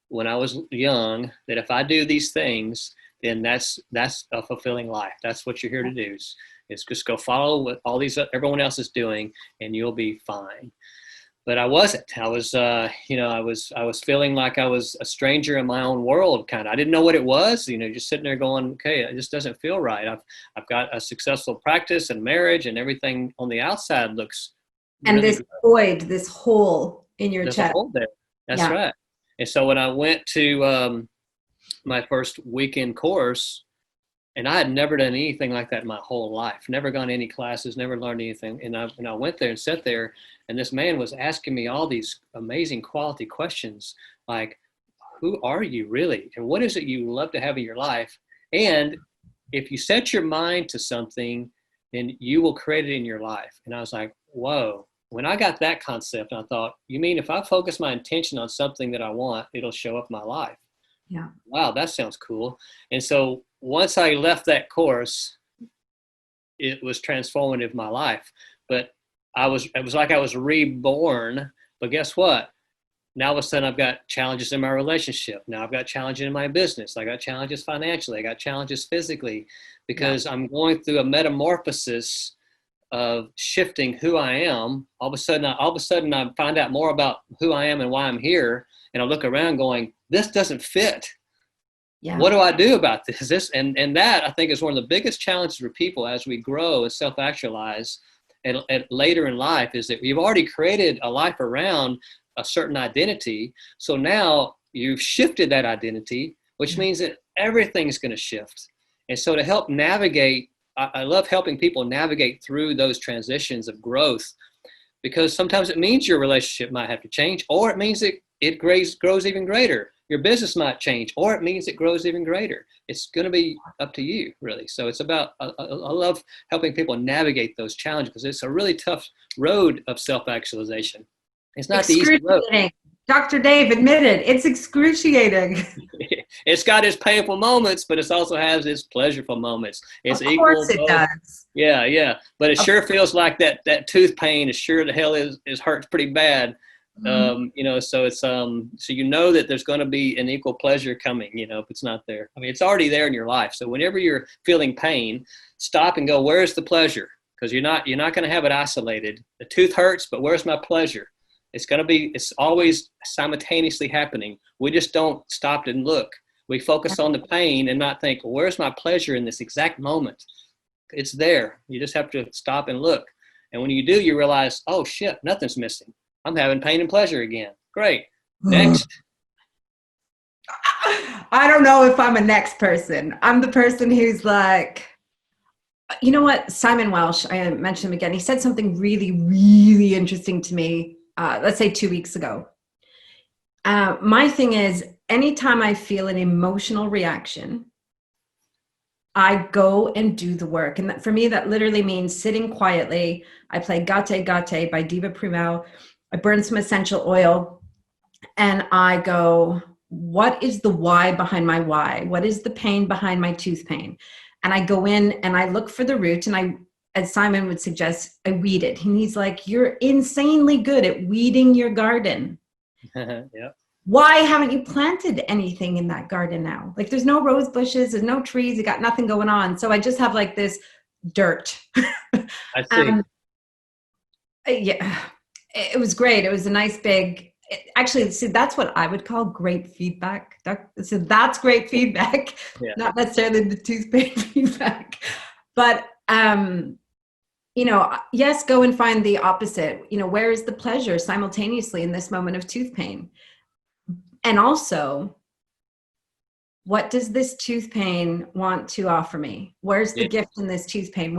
when I was young, that if I do these things, then that's a fulfilling life. That's what you're here to do. Is just go follow what everyone else is doing, and you'll be fine. But I wasn't. I was feeling like I was a stranger in my own world. Kind of. I didn't know what it was. Just sitting there going, okay, it just doesn't feel right. I've got a successful practice and marriage, and everything on the outside looks And really this good. void, this hole in your There's a chest. hole there. That's Yeah. right. And so when I went to my first weekend course, and I had never done anything like that in my whole life, never gone to any classes, never learned anything. And I went there and sat there, and this man was asking me all these amazing quality questions, like, who are you really? And what is it you love to have in your life? And if you set your mind to something, then you will create it in your life. And I was like, whoa. When I got that concept, I thought, you mean if I focus my intention on something that I want, it'll show up in my life? Yeah. Wow, that sounds cool. And so once I left that course, it was transformative in my life. But it was like I was reborn. But guess what? Now all of a sudden I've got challenges in my relationship. Now I've got challenges in my business. I got challenges financially. I got challenges physically, because I'm going through a metamorphosis of shifting who I am. All of a sudden I find out more about who I am and why I'm here. And I look around going, this doesn't fit. Yeah. What do I do about this? And that, I think, is one of the biggest challenges for people as we grow and self-actualize at later in life, is that you've already created a life around a certain identity. So now you've shifted that identity, which means that everything's going to shift. And so to help navigate, I love helping people navigate through those transitions of growth, because sometimes it means your relationship might have to change, or it means it grows even greater. Your business might change, or it means it grows even greater. It's going to be up to you, really. So it's about, I love helping people navigate those challenges, because it's a really tough road of self-actualization. It's not the easy road. Dr. Dave admitted it's excruciating. It's got its painful moments, but it also has its pleasurable moments. It's of course it does. Yeah. But it sure feels like that tooth pain is sure the hell is hurts pretty bad. So it's so that there's going to be an equal pleasure coming, if it's not there. I mean, it's already there in your life. So whenever you're feeling pain, stop and go, where's the pleasure? Because you're not going to have it isolated. The tooth hurts, but where's my pleasure? It's always simultaneously happening. We just don't stop and look. We focus on the pain and not think, well, where's my pleasure in this exact moment? It's there. You just have to stop and look. And when you do, you realize, oh shit, nothing's missing. I'm having pain and pleasure again. Great. Next. I don't know if I'm a next person. I'm the person who's like, you know what? Simon Welsh, I mentioned him again. He said something really, really interesting to me, let's say 2 weeks ago. My thing is, anytime I feel an emotional reaction, I go and do the work. And for me, that literally means sitting quietly. I play Gate Gate by Diva Primel. I burn some essential oil, and I go, what is the why behind my why? What is the pain behind my tooth pain? And I go in and I look for the root, and as Simon would suggest, I weed it. And he's like, you're insanely good at weeding your garden. Yeah. Why haven't you planted anything in that garden now? Like, there's no rose bushes, there's no trees, you got nothing going on. So I just have like this dirt. I see. Yeah, it was great. It was a nice big, actually, see, that's what I would call great feedback. So that's great feedback, not necessarily the tooth pain feedback. But, yes, go and find the opposite. Where is the pleasure simultaneously in this moment of tooth pain? And also, what does this tooth pain want to offer me? Where's the gift in this tooth pain?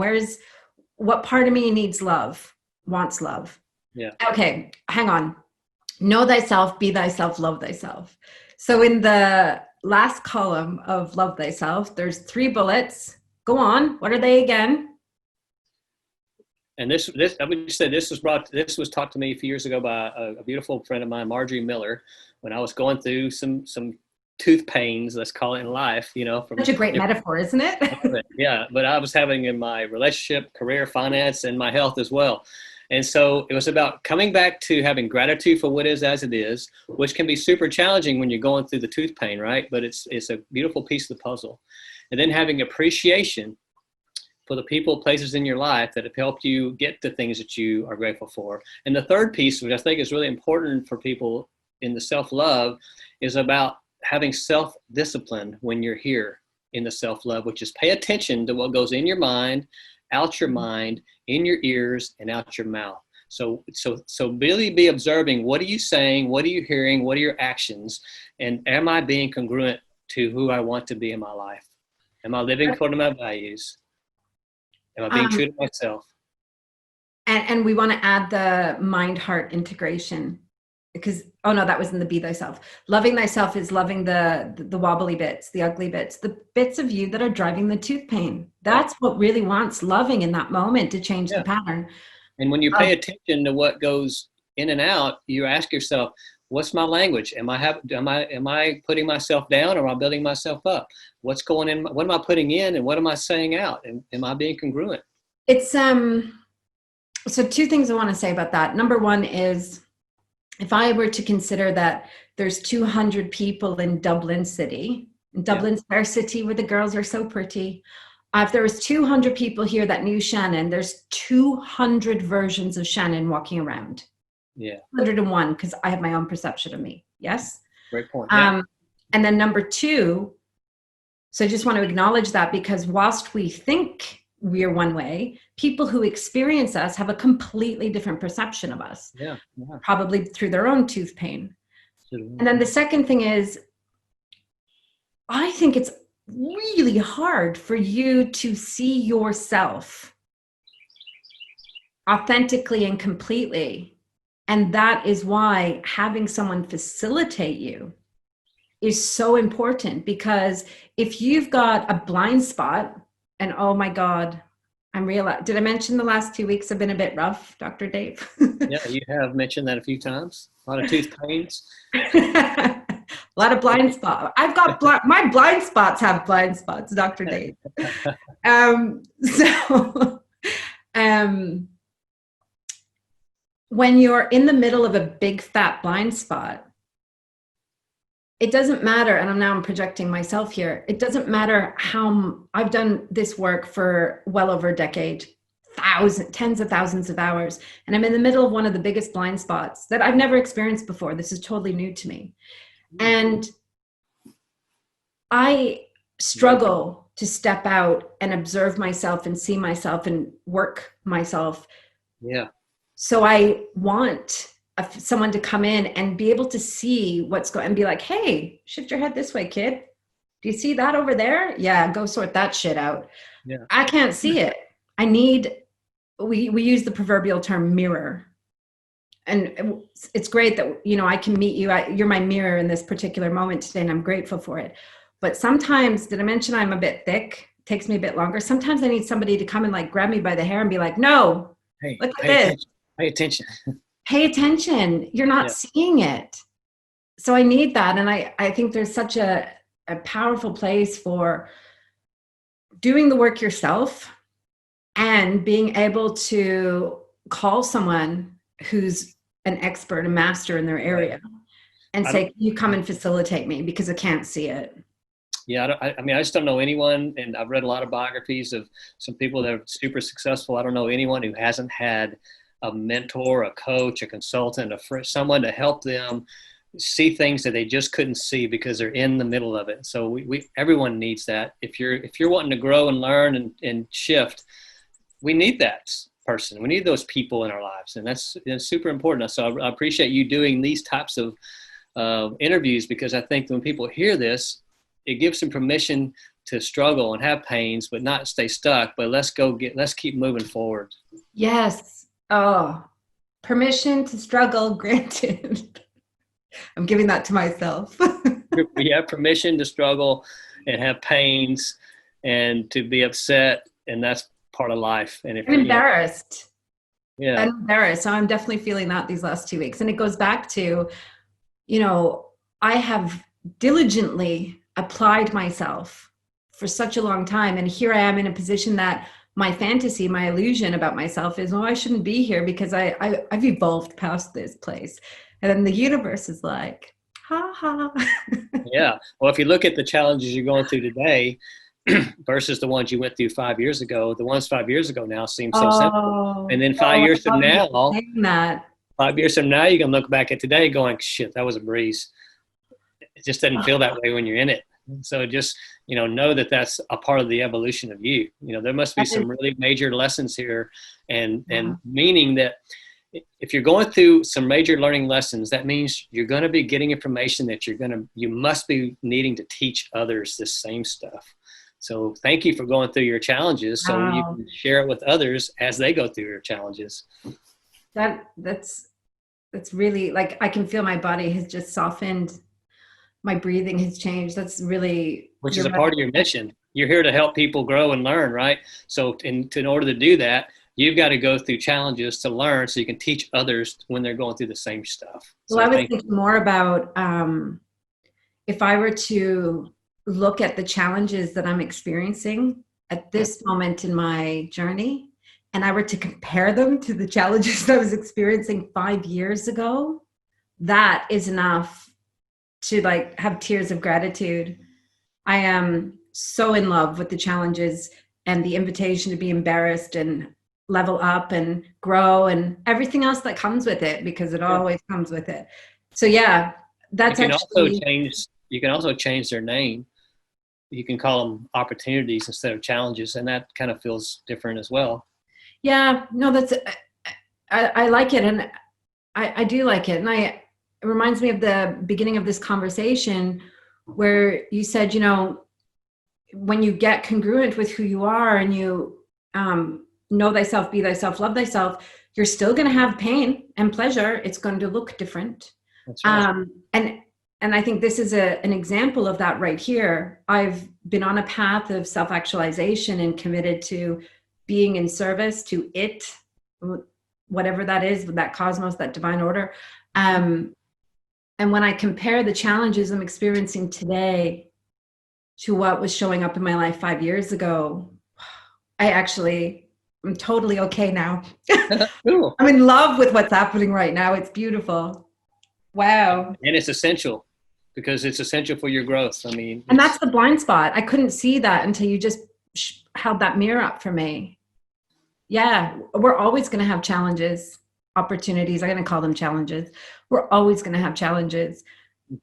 What part of me needs love, wants love? Yeah. Okay, hang on. Know thyself, be thyself, love thyself. So in the last column of love thyself, there's 3 bullets. Go on. What are they again? And this I would say this was taught to me a few years ago by a beautiful friend of mine, Marjorie Miller, when I was going through some tooth pains, let's call it, in life, from Such a great metaphor, isn't it? Yeah, but I was having in my relationship, career, finance, and my health as well. And so it was about coming back to having gratitude for what is as it is, which can be super challenging when you're going through the tooth pain, right? But it's a beautiful piece of the puzzle. And then having appreciation for the people, places in your life that have helped you get the things that you are grateful for. And the third piece, which I think is really important for people in the self-love, is about having self-discipline when you're here in the self-love, which is pay attention to what goes in your mind, out your mind, in your ears, and out your mouth. So really be observing, what are you saying? What are you hearing? What are your actions? And am I being congruent to who I want to be in my life? Am I living according to my values? Am I being true to myself? And we want to add the mind-heart integration, because, oh no, that was in the be thyself. Loving thyself is loving the wobbly bits, the ugly bits, the bits of you that are driving the tooth pain. That's what really wants loving in that moment to change the pattern. And when you pay attention to what goes in and out, you ask yourself, what's my language? Am I putting myself down, or am I building myself up? What's going in? What am I putting in, and what am I saying out? And am I being congruent? It's so 2 things I want to say about that. Number 1 is, if I were to consider that there's 200 people in Dublin City, in Dublin's fair city where the girls are so pretty, if there was 200 people here that knew Shannon, there's 200 versions of Shannon walking around. Yeah. 101, because I have my own perception of me. Yes. Great point. And then number 2, so I just want to acknowledge that, because whilst we think we're one way, people who experience us have a completely different perception of us. Yeah. Probably through their own tooth pain. And then the second thing is, I think it's really hard for you to see yourself authentically and completely. And that is why having someone facilitate you is so important, because if you've got a blind spot, and oh my God, did I mention the last 2 weeks have been a bit rough, Dr. Dave? Yeah, you have mentioned that a few times. A lot of tooth pains. A lot of blind spots. I've got my blind spots have blind spots, Dr. Dave. When you're in the middle of a big fat blind spot, it doesn't matter, and I'm projecting myself here. It doesn't matter how I've done this work for well over a decade, tens of thousands of hours, and I'm in the middle of one of the biggest blind spots that I've never experienced before. This is totally new to me. And I struggle to step out and observe myself and see myself and work myself. Yeah. So I want someone to come in and be able to see what's going, and be like, hey, shift your head this way, kid. Do you see that over there? Yeah, go sort that shit out. Yeah. I can't see it. We use the proverbial term mirror. And it's great that, I can meet you. You're my mirror in this particular moment today, and I'm grateful for it. But sometimes, did I mention I'm a bit thick? It takes me a bit longer. Sometimes I need somebody to come and grab me by the hair and be like, no, hey, look at this. Pay attention. Pay attention. You're not seeing it. So I need that. And I think there's such a powerful place for doing the work yourself and being able to call someone who's an expert, a master in their area, and say, you come and facilitate me because I can't see it. Yeah, I just don't know anyone, and I've read a lot of biographies of some people that are super successful. I don't know anyone who hasn't had a mentor, a coach, a consultant, someone to help them see things that they just couldn't see because they're in the middle of it. So everyone needs that. If you're wanting to grow and learn and shift, we need that person. We need those people in our lives, and that's super important. So I appreciate you doing these types of interviews, because I think when people hear this, it gives them permission to struggle and have pains, but not stay stuck. But let's keep moving forward. Yes. Oh, permission to struggle granted. I'm giving that to myself. We have permission to struggle and have pains and to be upset, and that's part of life. And if I'm embarrassed. Yeah. I'm embarrassed. So I'm definitely feeling that these last 2 weeks. And it goes back to, I have diligently applied myself for such a long time. And here I am in a position that my fantasy, my illusion about myself is, I shouldn't be here because I've evolved past this place. And then the universe is like, ha ha. Yeah. Well, if you look at the challenges you're going through today versus the ones you went through 5 years ago, the ones 5 years ago now seem so simple. And then 5 years from now, 5 years from now, you can look back at today going, shit, that was a breeze. It just doesn't feel that way when you're in it. So just, know that that's a part of the evolution of you. There must be some really major lessons here and meaning that if you're going through some major learning lessons, that means you're going to be getting information that you must be needing to teach others this same stuff. So thank you for going through your challenges so you can share it with others as they go through your challenges. That's really, like, I can feel my body has just softened. My breathing has changed. That's really, which is a part of your mission. You're here to help people grow and learn, right? So in order to do that, you've got to go through challenges to learn so you can teach others when they're going through the same stuff. Well, I was thinking more about if I were to look at the challenges that I'm experiencing at this moment in my journey, and I were to compare them to the challenges that I was experiencing 5 years ago, that is enough to have tears of gratitude. I am so in love with the challenges and the invitation to be embarrassed and level up and grow and everything else that comes with it, because it always comes with it. So yeah, that's you can also change their name. You can call them opportunities instead of challenges, and that kind of feels different as well. Yeah, no, I like it, and I do like it, and it reminds me of the beginning of this conversation where you said, when you get congruent with who you are and you know thyself, be thyself, love thyself, you're still going to have pain and pleasure. It's going to look different. That's right. And I think this is an example of that right here. I've been on a path of self-actualization and committed to being in service to it, whatever that is, that cosmos, that divine order. And when I compare the challenges I'm experiencing today to what was showing up in my life 5 years ago, I'm totally okay now. Cool. I'm in love with what's happening right now. It's beautiful. Wow. And it's essential because it's essential for your growth. And that's the blind spot. I couldn't see that until you just held that mirror up for me. Yeah, we're always going to have challenges, opportunities. I'm going to call them challenges. We're always going to have challenges.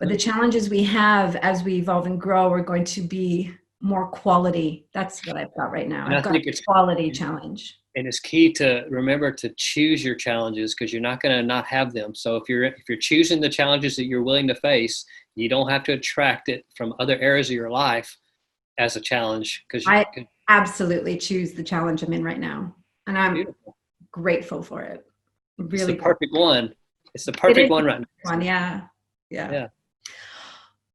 But the challenges we have as we evolve and grow are going to be more quality. That's what I've got right now. I've got a quality challenge. And it's key to remember to choose your challenges, because you're not going to not have them. So if you're choosing the challenges that you're willing to face, you don't have to attract it from other areas of your life as a challenge. Because I absolutely choose the challenge I'm in right now, and I'm grateful for it. Really, it's the perfect one. It's the perfect one right now. Yeah.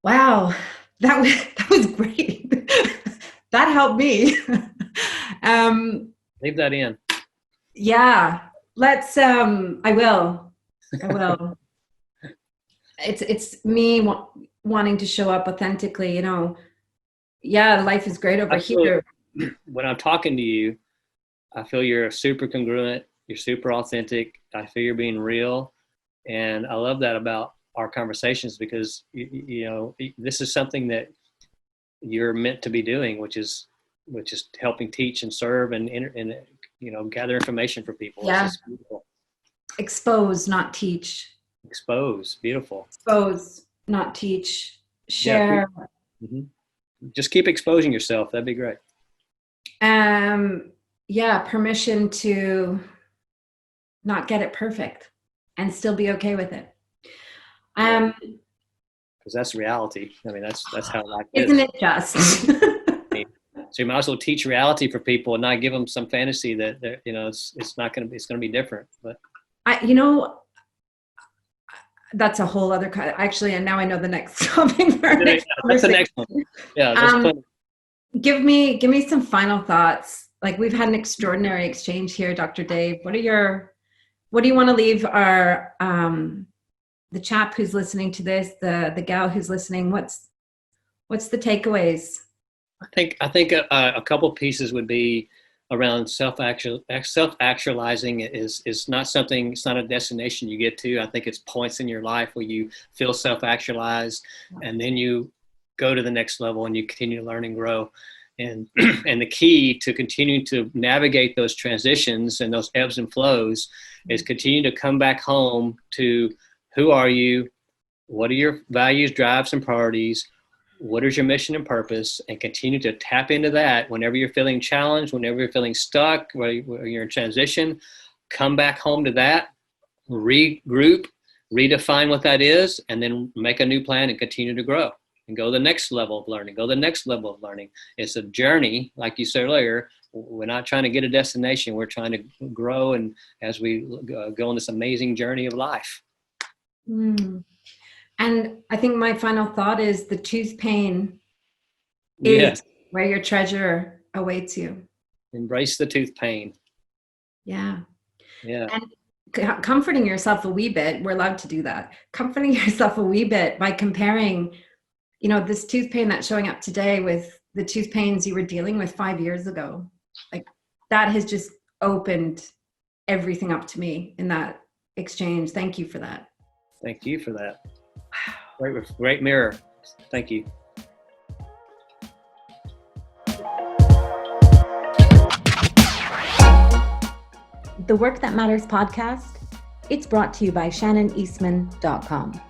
Wow, that was great. That helped me. Leave that in. Yeah, let's. I will. It's me wanting to show up authentically. Yeah, life is great over here. When I'm talking to you, I feel you're super congruent. You're super authentic. I feel you're being real, and I love that about our conversations, because this is something that you're meant to be doing, which is helping teach and serve and gather information for people. Yeah. Expose, not teach. Expose, beautiful. Expose, not teach. Share. Yeah, just keep exposing yourself. That'd be great. Yeah, permission to not get it perfect and still be okay with it. because that's reality. I mean, that's how life is. Isn't it just? So you might as well teach reality for people and not give them some fantasy that it's going to be different. But that's a whole other actually, and now I know the next topic. That's the next one. Yeah, there's plenty. Give me some final thoughts. Like, we've had an extraordinary exchange here, Dr. Dave. What do you want to leave our the chap who's listening to this, the gal who's listening? What's the takeaways? I think a couple pieces would be around self-actualizing is not something, it's not a destination you get to. I think it's points in your life where you feel self-actualized, and then you go to the next level and you continue to learn and grow. And the key to continue to navigate those transitions and those ebbs and flows is continue to come back home to who are you, what are your values, drives, and priorities, what is your mission and purpose, and continue to tap into that whenever you're feeling challenged, whenever you're feeling stuck, where you're in transition. Come back home to that, regroup, redefine what that is, and then make a new plan and continue to grow and go to the next level of learning, It's a journey. Like you said earlier, we're not trying to get a destination. We're trying to grow, and as we go on this amazing journey of life. And I think my final thought is the tooth pain is where your treasure awaits you. Embrace the tooth pain. Yeah. Yeah. And comforting yourself a wee bit. We're allowed to do that. Comforting yourself a wee bit by comparing, this tooth pain that's showing up today with the tooth pains you were dealing with 5 years ago. Like, that has just opened everything up to me in that exchange. Thank you for that. Thank you for that. Great mirror. Thank you. The Work That Matters podcast, it's brought to you by ShannonEastman.com.